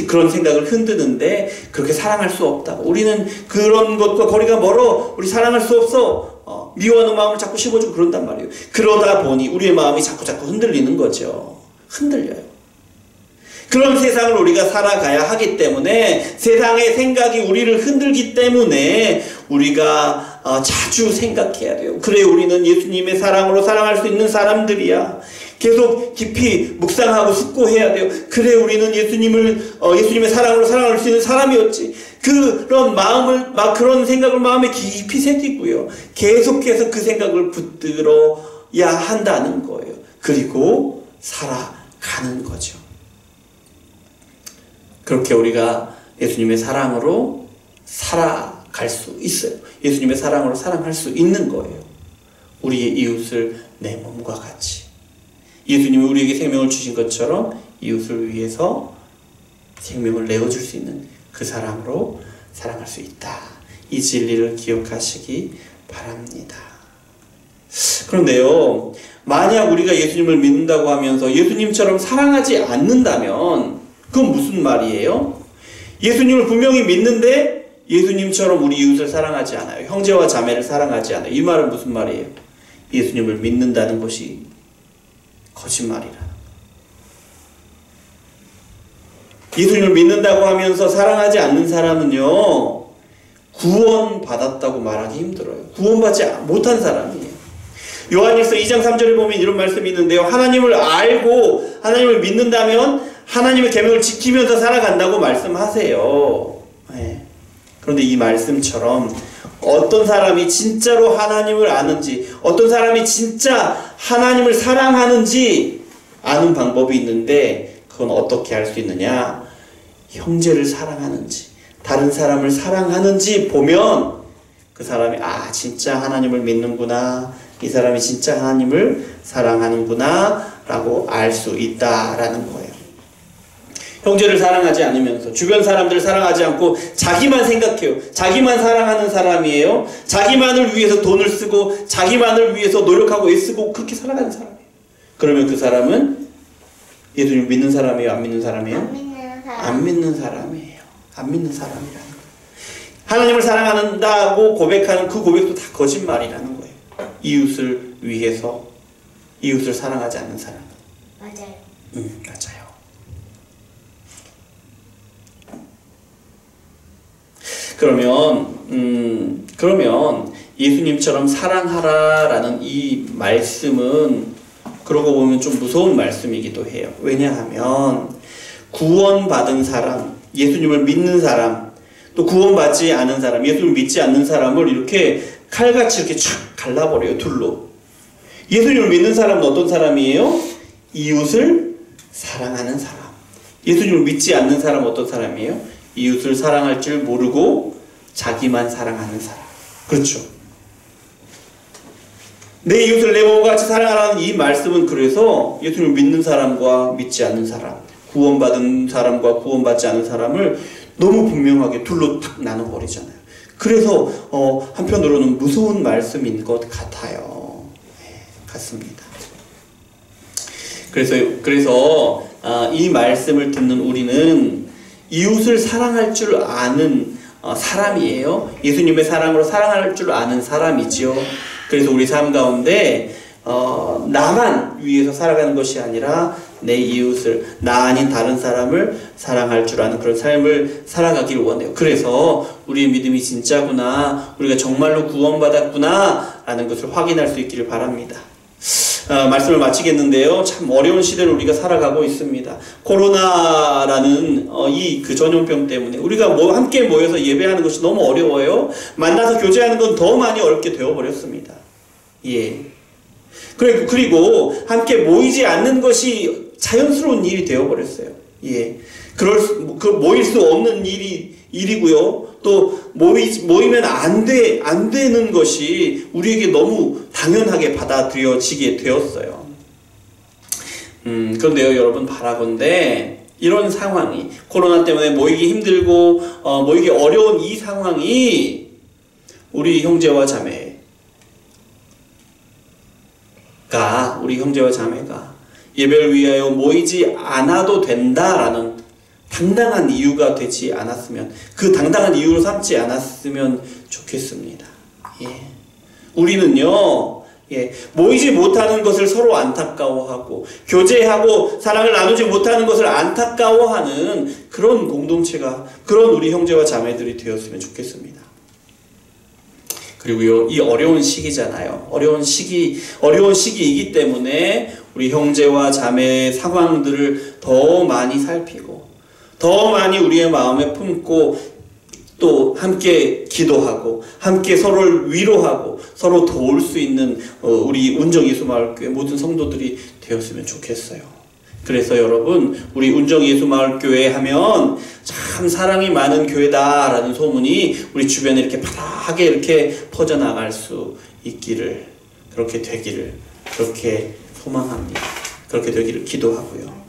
그런 생각을 흔드는데 그렇게 사랑할 수 없다고. 우리는 그런 것과 거리가 멀어. 우리 사랑할 수 없어. 미워하는 마음을 자꾸 씹어주고 그런단 말이에요. 그러다 보니 우리의 마음이 자꾸 흔들리는 거죠. 흔들려요. 그런 세상을 우리가 살아가야 하기 때문에 세상의 생각이 우리를 흔들기 때문에 우리가 자주 생각해야 돼요. 그래 우리는 예수님의 사랑으로 사랑할 수 있는 사람들이야. 계속 깊이 묵상하고 숙고해야 돼요. 그래 우리는 예수님의 사랑으로 사랑할 수 있는 사람이었지. 그런 그런 생각을 마음에 깊이 새기고요. 계속해서 그 생각을 붙들어야 한다는 거예요. 그리고 살아가는 거죠. 그렇게 우리가 예수님의 사랑으로 살아갈 수 있어요. 예수님의 사랑으로 사랑할 수 있는 거예요. 우리의 이웃을 내 몸과 같이. 예수님이 우리에게 생명을 주신 것처럼 이웃을 위해서 생명을 내어줄 수 있는 그 사랑으로 사랑할 수 있다. 이 진리를 기억하시기 바랍니다. 그런데요, 만약 우리가 예수님을 믿는다고 하면서 예수님처럼 사랑하지 않는다면 그건 무슨 말이에요? 예수님을 분명히 믿는데 예수님처럼 우리 이웃을 사랑하지 않아요. 형제와 자매를 사랑하지 않아요. 이 말은 무슨 말이에요? 예수님을 믿는다는 것이 거짓말이라. 예수님을 믿는다고 하면서 사랑하지 않는 사람은요, 구원받았다고 말하기 힘들어요. 구원받지 못한 사람이에요. 요한일서 2장 3절에 보면 이런 말씀이 있는데요. 하나님을 알고 하나님을 믿는다면 하나님의 계명을 지키면서 살아간다고 말씀하세요. 네. 그런데 이 말씀처럼 어떤 사람이 진짜로 하나님을 아는지, 어떤 사람이 진짜 하나님을 사랑하는지 아는 방법이 있는데 그건 어떻게 알 수 있느냐? 형제를 사랑하는지, 다른 사람을 사랑하는지 보면 그 사람이 진짜 하나님을 믿는구나, 이 사람이 진짜 하나님을 사랑하는구나 라고 알 수 있다라는 거예요. 형제를 사랑하지 않으면서 주변 사람들을 사랑하지 않고 자기만 생각해요. 자기만 사랑하는 사람이에요. 자기만을 위해서 돈을 쓰고 자기만을 위해서 노력하고 애쓰고 그렇게 살아가는 사람이에요. 그러면 그 사람은 예수님을 믿는 사람이에요? 안 믿는 사람이에요? 안 믿는 사람이에요. 안 믿는 사람이라는 거예요. 하나님을 사랑한다고 고백하는 그 고백도 다 거짓말이라는 거예요. 이웃을 위해서 이웃을 사랑하지 않는 사람. 맞아요. 맞아요. 그러면 예수님처럼 사랑하라라는 이 말씀은 그러고 보면 좀 무서운 말씀이기도 해요. 왜냐하면 구원받은 사람, 예수님을 믿는 사람, 또 구원받지 않은 사람, 예수님을 믿지 않는 사람을 이렇게 칼같이 이렇게 촥 갈라버려요. 둘로. 예수님을 믿는 사람은 어떤 사람이에요? 이웃을 사랑하는 사람. 예수님을 믿지 않는 사람은 어떤 사람이에요? 이웃을 사랑할 줄 모르고 자기만 사랑하는 사람. 그렇죠. 내 이웃을 내 몸과 같이 사랑하라는 이 말씀은 그래서 예수님을 믿는 사람과 믿지 않는 사람, 구원받은 사람과 구원받지 않은 사람을 너무 분명하게 둘로 탁 나눠버리잖아요. 그래서 한편으로는 무서운 말씀인 것 같아요. 네, 같습니다. 그래서 이 말씀을 듣는 우리는 이웃을 사랑할 줄 아는 사람이에요. 예수님의 사랑으로 사랑할 줄 아는 사람이지요. 그래서 우리 삶 가운데 나만 위해서 살아가는 것이 아니라 내 이웃을, 나 아닌 다른 사람을 사랑할 줄 아는 그런 삶을 살아가기를 원해요. 그래서 우리의 믿음이 진짜구나, 우리가 정말로 구원받았구나 라는 것을 확인할 수 있기를 바랍니다. 말씀을 마치겠는데요. 참 어려운 시대를 우리가 살아가고 있습니다. 코로나라는 이 전염병 때문에 우리가 함께 모여서 예배하는 것이 너무 어려워요. 만나서 교제하는 건 더 많이 어렵게 되어버렸습니다. 예. 그리고 함께 모이지 않는 것이 자연스러운 일이 되어버렸어요. 예. 모일 수 없는 일이고요. 또 모이면 안 되는 것이 우리에게 너무 당연하게 받아들여지게 되었어요. 그런데요, 여러분, 바라건대 이런 상황이, 코로나 때문에 모이기 힘들고 모이기 어려운 이 상황이 우리 형제와 자매가 예배를 위하여 모이지 않아도 된다라는 당당한 이유가 되지 않았으면, 그 당당한 이유로 삼지 않았으면 좋겠습니다. 예. 우리는요, 모이지 못하는 것을 서로 안타까워하고 교제하고 사랑을 나누지 못하는 것을 안타까워하는 그런 공동체가, 그런 우리 형제와 자매들이 되었으면 좋겠습니다. 그리고요, 이 어려운 시기잖아요. 어려운 시기이기 때문에 우리 형제와 자매의 상황들을 더 많이 살피고 더 많이 우리의 마음에 품고 또 함께 기도하고 함께 서로를 위로하고 서로 도울 수 있는 우리 운정예수마을교회 모든 성도들이 되었으면 좋겠어요. 그래서 여러분, 우리 운정예수마을교회 하면 참 사랑이 많은 교회다라는 소문이 우리 주변에 이렇게 바닥하게 이렇게 퍼져나갈 수 있기를, 그렇게 되기를 그렇게 소망합니다. 그렇게 되기를 기도하고요.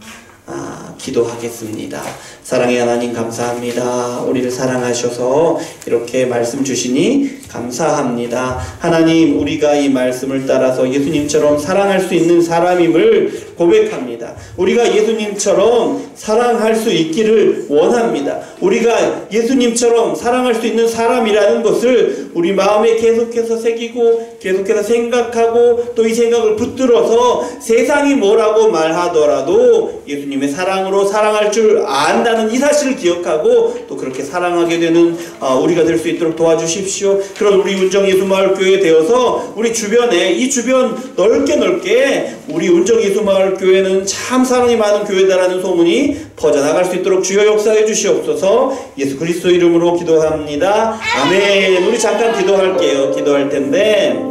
기도하겠습니다. 사랑의 하나님 감사합니다. 우리를 사랑하셔서 이렇게 말씀 주시니 감사합니다. 하나님, 우리가 이 말씀을 따라서 예수님처럼 사랑할 수 있는 사람임을 고백합니다. 우리가 예수님처럼 사랑할 수 있기를 원합니다. 우리가 예수님처럼 사랑할 수 있는 사람이라는 것을 우리 마음에 계속해서 새기고 계속해서 생각하고 또 이 생각을 붙들어서 세상이 뭐라고 말하더라도 예수님의 사랑으로 사랑할 줄 안다는 이 사실을 기억하고 또 그렇게 사랑하게 되는 우리가 될 수 있도록 도와주십시오. 그런 우리 운정예수마을교회 되어서 우리 주변에, 이 주변 넓게 우리 운정예수마을교회는 참 사랑이 많은 교회다라는 소문이 퍼져나갈 수 있도록 주여 역사해 주시옵소서. 예수 그리스도 이름으로 기도합니다. 아멘. 우리 잠깐 기도할게요. 기도할 텐데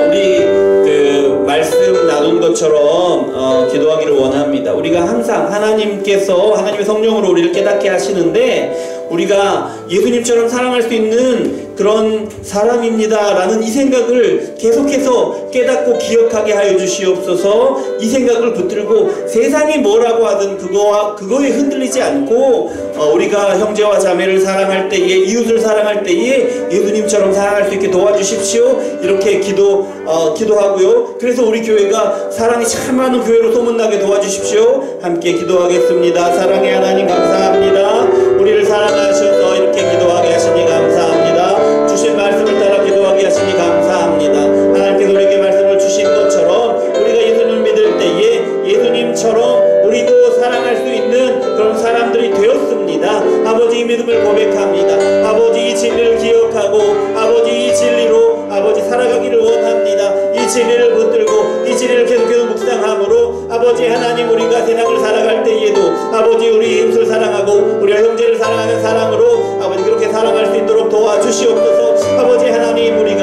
우리 말씀 나눈 것처럼 기도하기를 원합니다. 우리가 항상 하나님께서 하나님의 성령으로 우리를 깨닫게 하시는데 우리가 예수님처럼 사랑할 수 있는 그런 사람입니다 라는 이 생각을 계속해서 깨닫고 기억하게 하여 주시옵소서. 이 생각을 붙들고 세상이 뭐라고 하든 그거에 흔들리지 않고 우리가 형제와 자매를 사랑할 때에, 이웃을 사랑할 때에 예수님처럼 사랑할 수 있게 도와주십시오. 이렇게 기도하고요. 그래서 우리 교회가 사랑이 참 많은 교회로 소문나게 도와주십시오. 함께 기도하겠습니다. 사랑의 하나님 감사합니다. 우리를 사랑하셔서 이렇게 기도하게 하시니 감사합니다. 주신 말씀을 따라 기도하게 하시니 감사합니다. 하나님께서 우리에게 말씀을 주신 것처럼 우리가 예수님을 믿을 때에 예수님처럼 우리도 사랑할 수 있는 그런 사람들이 되었습니다. 아버지, 이 믿음을 고백합니다. 아버지, 이 진리를 기억하고 아버지, 이 진리로 아버지 살아가기를 원합니다. 이 진리를 붙들고 이 진리를 계속해서 묵상함으로 아버지 하나님, 우리가 세상을 살아갈 때에도 아버지 우리 이웃을 사랑하고 우리 형제를 사랑하는 사랑으로 아버지 그렇게 살아갈 수 있도록 도와주시옵소서. 아버지 하나님, 우리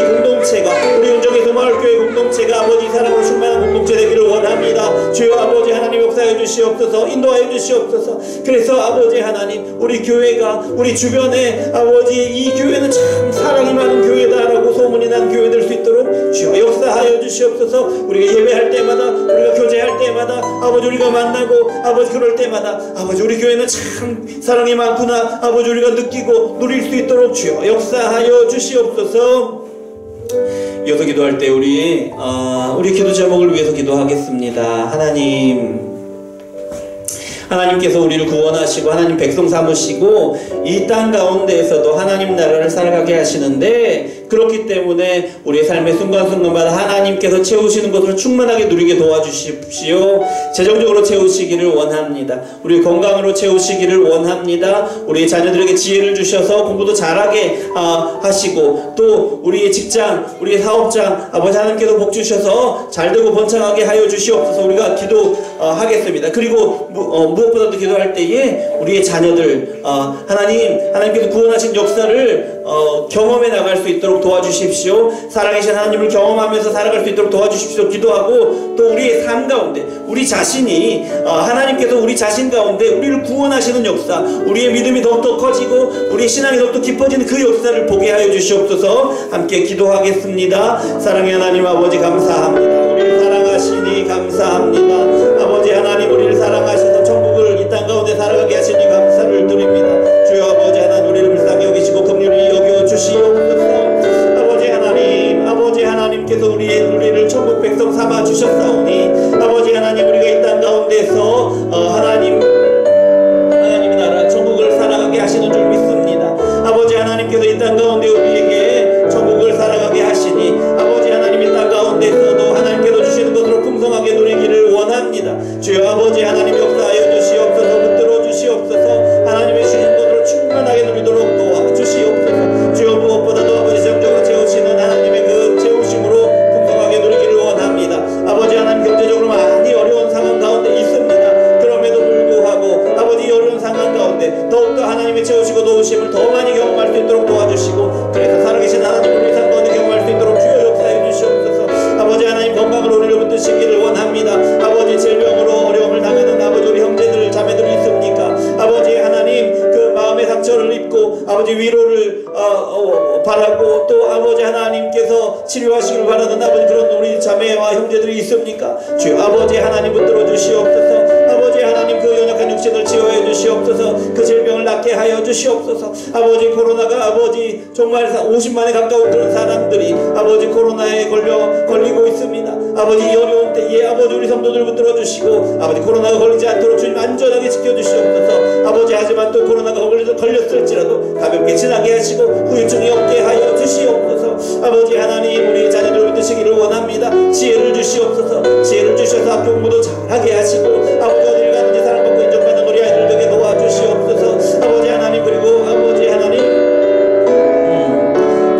공동체가, 우리 운정예수마을교회 공동체가 아버지 사랑으로 충만한 공동체 되기를 원합니다. 주여 아버지 하나님 역사해 주시옵소서. 인도하여 주시옵소서. 그래서 아버지 하나님, 우리 교회가 우리 주변에 아버지 이 교회는 참 사랑이 많은 교회다라고 소문이 난 교회 될 수 있도록 주여 역사하여 주시옵소서. 우리가 예배할 때마다, 우리가 교제할 때마다 아버지 우리가 만나고 아버지 그럴 때마다 아버지 우리 교회는 참 사랑이 많구나 아버지 우리가 느끼고 누릴 수 있도록 주여 역사하여 주시옵소서. 이어서 기도할 때 우리 기도 제목을 위해서 기도하겠습니다. 하나님께서 우리를 구원하시고 하나님 백성 삼으시고 이 땅 가운데에서도 하나님 나라를 살아가게 하시는데, 그렇기 때문에 우리의 삶의 순간순간마다 하나님께서 채우시는 것을 충만하게 누리게 도와주십시오. 재정적으로 채우시기를 원합니다. 우리 건강으로 채우시기를 원합니다. 우리 자녀들에게 지혜를 주셔서 공부도 잘하게 하시고, 또 우리의 직장, 우리의 사업장 아버지 하나님께서 복 주셔서 잘되고 번창하게 하여 주시옵소서. 우리가 기도하겠습니다. 그리고 무엇보다도 기도할 때에 우리의 자녀들 하나님께서 구원하신 역사를 경험해 나갈 수 있도록 도와주십시오. 살아계신 하나님을 경험하면서 살아갈 수 있도록 도와주십시오. 기도하고, 또 우리의 삶 가운데 우리 자신이 하나님께서 우리 자신 가운데 우리를 구원하시는 역사, 우리의 믿음이 더욱더 커지고 우리의 신앙이 더욱더 깊어지는 그 역사를 보게 하여 주시옵소서. 함께 기도하겠습니다. 사랑의 하나님 아버지 감사합니다. 우리를 사랑하시니 감사합니다. 아버지 하나님, 우리를 사랑하셔서 천국을 이 땅 가운데 살아가게 하시니 감사를 드립니다. 주여 아버지 하나님, 우리를 불쌍히 여기시고 긍휼히 여겨 주시옵소서. 아버지 하나님께서 우리를 천국 백성 삼아 주셨사오니 아버지 하나님, 우리가 이 땅 가운데서 하나님의 나라 천국을 살아가게 하시는 줄 믿습니다. 아버지 하나님께서 이 땅 가운데 우리에게 천국을 살아가게 하시니 또 아버지 하나님께서 치료하시길 바라는 아버지 그런 우리 자매와 형제들이 있습니까? 주여 아버지 하나님 붙들어 주시옵소서. 아버지 하나님 그 연약한 육신을 치유해 주시옵소서. 그 질병을 낫게 하여 주시옵소서. 아버지 코로나가 아버지 정말 50만에 가까운 그런 사람들이 아버지 코로나에 걸리고 있습니다. 아버지 이 어려운 때에 아버지 우리 성도들 붙들어 주시고 아버지 코로나가 걸리지 않도록 주님 안전하게 지켜주시옵소서. 아버지 하지만 또 코로나가 걸렸을지라도 가볍게 지나게 하시고 후유증이 없게 하여 주시옵소서. 아버지 하나님 우리 자녀들을 붙드시기를 원합니다. 지혜를 주시옵소서. 지혜를 주셔서 학교 공부도 잘하게 하시고 아버지 어딜 가든지 사랑받고 인정받는 우리 아이들 되게 도와주시옵소서. 아버지 하나님 그리고 아버지 하나님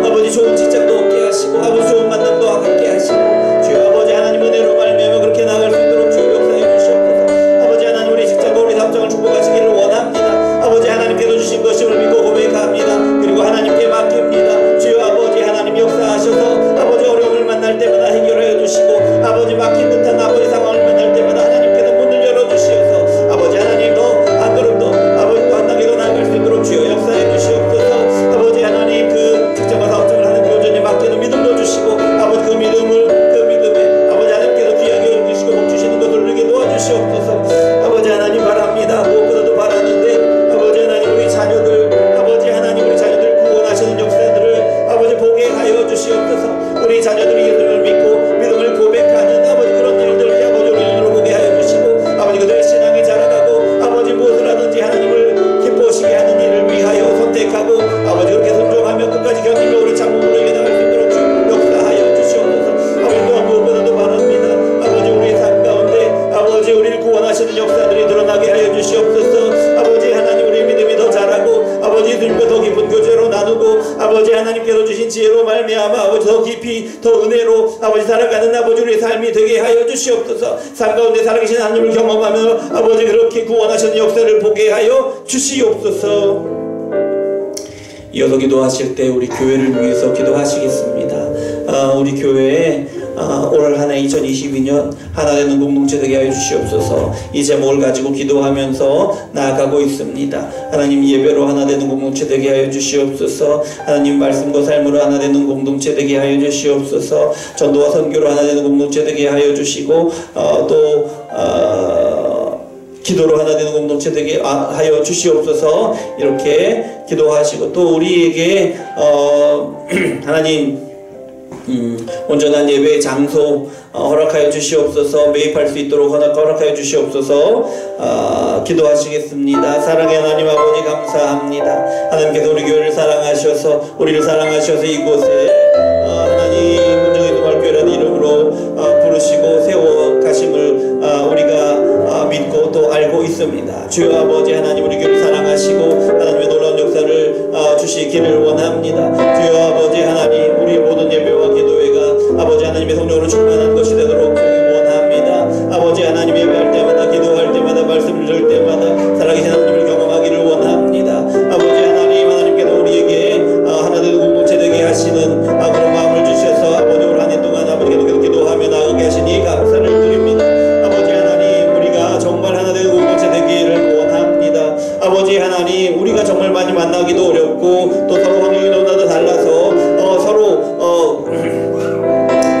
아버지 좋은 직장도 얻게 하시고 아버지 좋은 만남도 갖게 하시고 주여 아버지 하나님 은혜로 말미암아 그렇게 나아갈 수 있도록 주여 역사해 주시옵소서. 아버지 하나님 우리 직장과 우리 사업장을 축복하시기를 원합니다. 아버지 하나님께서 주신 것임을 믿고 고백합니다. 그리고 하나님께 맡깁니다. 주여 아버지 하나님 역사하셔서 아버지 어려움을 만날 때마다 해결하여 주시고 아버지 막힌 듯한 아버지 상황을 만날 때마다 하나님께서 문을 열어주시어서 아버지 하나님 더 한 걸음 더 아버지 또 한 단계 더 나아갈 수 있도록 주여 역사해 주시옵소서. 아버지 하나님 그 직장과 사업장을 하는 교전에 맡기는 믿음도 주시고 아버지 그 믿음에 아버지 하나님께서 귀하게 여기시고 복 주시는 것을 누리게 도와주시옵소서. 아버지 하나님 바랍니다. 무엇보다도 바라는데 아버지 하나님 우리 자녀들 아버지 하나님 우리 자녀들 구원하시는 역사들을 아버지 보게 하여 주시옵소서. 우리 자녀들이 예수를 믿고 믿음을 고백하는 아버지 그런 일들을 아버지 우리 눈으로 보게 하여 주시고 아버지 그들의 신앙이 자라가고 아버지 무엇을 하든지 하나님을 기뻐하시게 하는 일을 위하여 선택하고 아버지 그렇게 순종하며 끝까지 견디며 우리 장로로 이겨나갈 수 있도록 역사하여 주시옵소서. 아버지 또한 무엇보다도 바랍니다. 아버지 우리의 삶 가운데 아버지 우리를 구원하시는 역사들이 드러나게 하여 주시옵소서. 아버지 하나님 우리 믿음이 더 자라고 아버지 예수님과 더 깊은 교제로 나누고 아버지 하나님께서 주신 지혜로 말미암아 아버지 더 깊이 더 은혜로 아버지 살아가는 아버지 우리의 삶이 되게 하여 주시옵소서. 삶 가운데 살아계신 하나님을 경험하며 아버지 그렇게 구원하시는 역사를 보게 하여 주시옵소서. 이어서 기도하실 때 우리 교회를 위해서 기도하시겠습니다. 우리 교회에 올 한 해 2022년 하나 되는 공동체 되게 하여 주시옵소서. 이 제목을 가지고 기도하면서 나아가고 있습니다. 하나님 예배로 하나 되는 공동체 되게 하여 주시옵소서. 하나님 말씀과 삶으로 하나 되는 공동체 되게 하여 주시옵소서. 전도와 선교로 하나 되는 공동체 되게 하여 주시고 또 기도로 하나 되는 공동체 되게 하여 주시옵소서. 이렇게 기도하시고 또 우리에게 하나님 온전한 예배의 장소 허락하여 주시옵소서. 매입할 수 있도록 허락하여 주시옵소서. 기도하시겠습니다. 사랑의 하나님 아버지 감사합니다. 하나님께서 우리 교회를 사랑하셔서 우리를 사랑하셔서 이곳에 하나님 문정의 동아교회라는 이름으로 부르시고 세워 가심을 우리가 믿고 또 알고 있습니다. 주여 아버지 하나님 우리 교회를 사랑하시고 하나님의 놀라운 역사를 주시기를 원합니다. 주여 아버지 하나님 우리 모든 예배와 기도회가 아버지 하나님의 성령으로 충만한 것이 되도록 원합니다. 아버지 하나님 예배할 때마다 기도할 때마다 말씀을 들을 때마다 살아계신 하나님을 경험하기를 원합니다. 아버지 하나님께서 우리에게 하나 되는 공동체 되게 하시는 그런 마음을 주셔서 아버지 올 한 해 동안 아버지께서 계속 기도하며 나아가게 하시니 감사를 드립니다. 아버지 하나님 우리가 정말 하나 되는 공동체 되기를 원합니다. 아버지 하나님 우리가 정말 많이 만나기도 어렵고 또 서로 환경이 너무나도 달라서 서로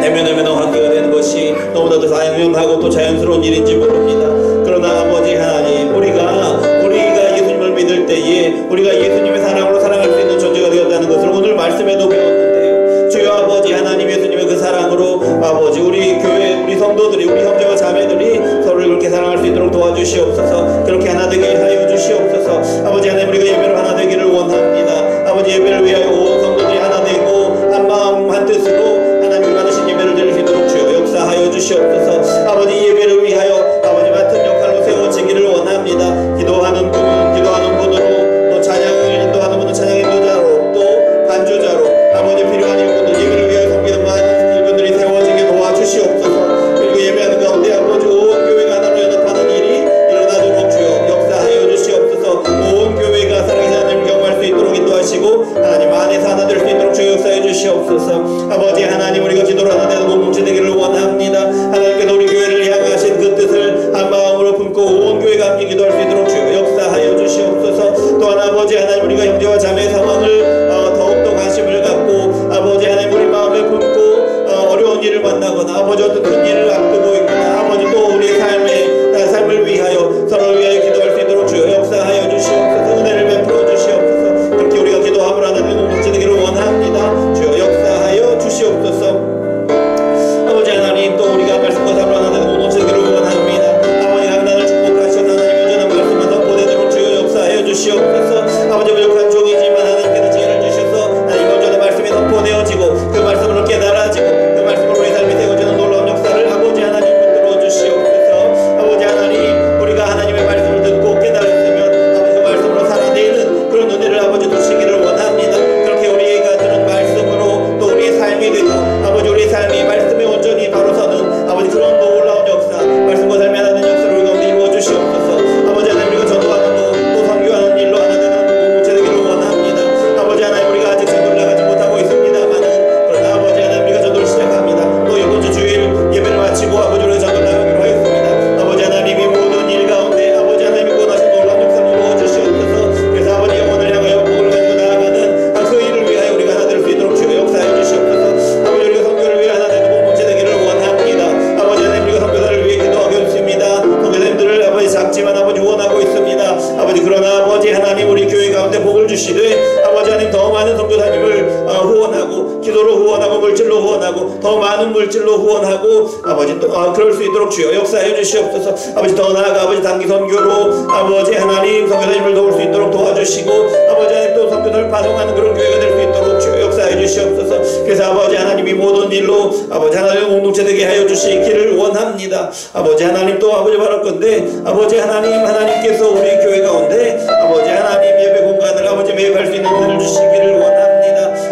내면의 관계가 되는 것이 너무나도 당연하고 또 자연스러운 일인지 모릅니다. 그러나 아버지 하나님 우리가 예수님을 믿을 때에 우리가 예수님의 사랑으로 사랑할 수 있는 존재가 되었다는 것을 오늘 말씀에도 배웠는데요. 주여 아버지 하나님 예수님의 그 사랑으로 아버지 우리 교회 우리 성도들이 우리 형제와 자매들이 서로를 그렇게 사랑할 수 있도록 도와주시옵소서. 그렇게 하나 되게 하여 주시옵소서. 아버지 하나님 우리가 예배로 하나 되기를 원합니다. 아버지 예배를 위하여 온 성도들이 하나 되고 한 마음 한 뜻으로 하나님을 받으신 예배를 드릴 수 있도록 주여 역사하여 주시옵소서. 아버지 예배를 위하여 아버지 맡은 역할로 세워지기를 원합니다. 기도하는 분으로 또 찬양을 인도하는 분은 찬양 인도자로 또 반주자로 아버지 필요한 일꾼들 예배를 위하여 섬기는 많은 일꾼들이 세워지게 도와주시옵소서. 그리고 예배하는 가운데 아버지 온 교회가 하나로 연합하는 일이 일어나도록 주여 역사하여 주시옵소서. 온 교회가 살아계신 하나님을 경험할 수 있도록 인도하시고 하나님 안에서 하나 될 수 있도록 주여 역사해 주시옵소서. 아버지 하나님 우리가 기도로 하나 되는 공동체 되기를 원합니다. 하나님께서 우리 교회를 향하신 그 뜻을 한 마음으로 품고 온 교회가 함께 기도할 수 있도록 주여 역사하여 주시옵소서. 또한 아버지 하나님 우리가 형제와 자매의 상황을 더욱더 관심을 갖고 후원하고 물질로 후원하고 더 많은 물질로 후원하고 아버지 또 그럴 수 있도록 주여 역사해 주시옵소서. 아버지 더 나아가 아버지 단기 선교로 아버지 하나님 선교사님을 도울 수 있도록 도와주시고 아버지 하나님 또 선교사를 파송하는 그런 교회가 될 수 있도록 주여 역사해 주시옵소서. 그래서 아버지 하나님이 모든 일로 아버지 하나님 공동체 되게 하여 주시기를 원합니다. 아버지 하나님 또 아버지 바랄 건데 아버지 하나님께서 우리 교회 가운데 아버지 하나님 예배 공간을 아버지 매입할 수 있는 은혜를 주시기를 원합니다.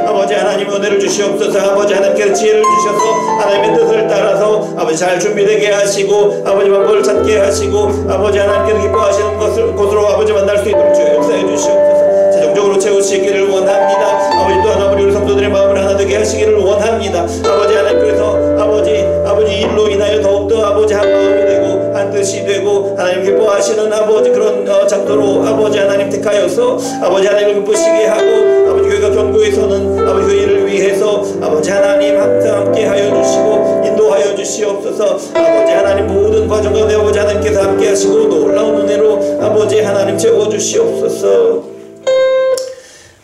아버지 하나님 은혜를 주시옵소서. 아버지 하나님께서 지혜를 주셔서 하나님의 뜻을 따라서 아버지 잘 준비되게 하시고 아버지 방법을 찾게 하시고 아버지 하나님께서 기뻐하시는 곳으로 아버지 만날 수 있도록 주여 역사해 주시옵소서. 최종적으로 채우시기를 원합니다. 아버지 또한 아버지 우리 성도들의 마음을 하나 되게 하시기를 원합니다. 아버지 하나님께서 아버지 일로 인하여 더욱더 아버지 한 마음이 되고 한 뜻이 되고 하나님 기뻐하시는 아버지 그런 작도로 아버지 하나님 택하여서 아버지 하나님을 기쁘시게 하고 아버지 교회가 견고해서는 아버지 그 일을 위해서 아버지 하나님 항상 함께 하여 주시고 인도하여 주시옵소서. 아버지 하나님 모든 과정 가운데 아버지 하나님께서 함께 하시고 놀라운 은혜로 아버지 하나님 채워 주시옵소서.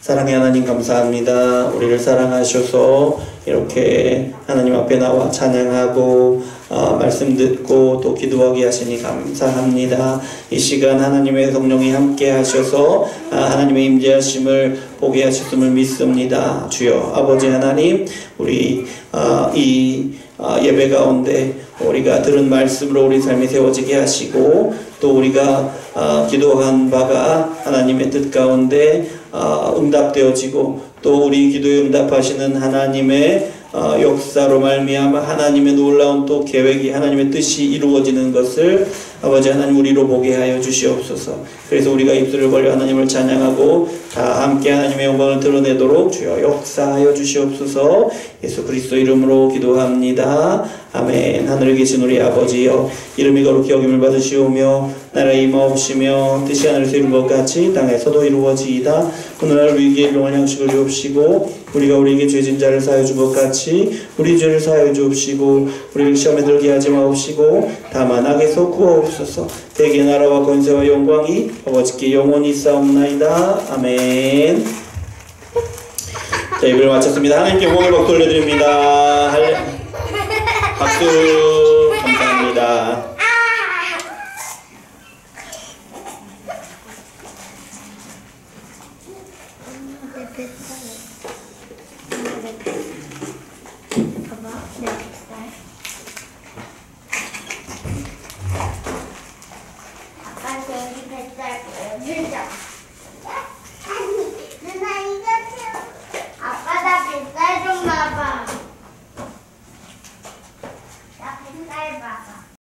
사랑의 하나님 감사합니다. 우리를 사랑하셔서 이렇게 하나님 앞에 나와 찬양하고 말씀 듣고 또 기도하게 하시니 감사합니다. 이 시간 하나님의 성령이 함께 하셔서 하나님의 임재하심을 보게 하셨음을 믿습니다. 주여 아버지 하나님 우리 이 예배 가운데 우리가 들은 말씀으로 우리 삶이 세워지게 하시고 또 우리가 기도한 바가 하나님의 뜻 가운데 응답되어지고 또 우리 기도에 응답하시는 하나님의 역사로 말미암아 하나님의 놀라운 또 계획이 하나님의 뜻이 이루어지는 것을 아버지 하나님 우리로 보게 하여 주시옵소서. 그래서 우리가 입술을 벌려 하나님을 찬양하고 다 함께 하나님의 영광을 드러내도록 주여 역사하여 주시옵소서. 예수 그리스도 이름으로 기도합니다. 아멘. 하늘에 계신 우리 아버지여 이름이 거룩히 여김을 받으시오며 나라의 임하옵시며 뜻이 하늘에서 이룬 것 같이 땅에서도 이루어지이다. 오늘날 우리에게 일용할 양식을 주옵시고 우리가 우리에게 죄진 자를 사하여 준 것 같이 우리 죄를 사하여 주옵시고 우리를 시험에 들게 하지 마옵시고 다만 악에서 구하옵소서. 대개 나라와 권세와 영광이 아버지께 영원히 있사옵나이다. 아멘. 자, 예배를 마쳤습니다. 하나님께 영광을 박수 올려드립니다. 박수. 감사합니다. 아빠 저기 뱃살 보여주자.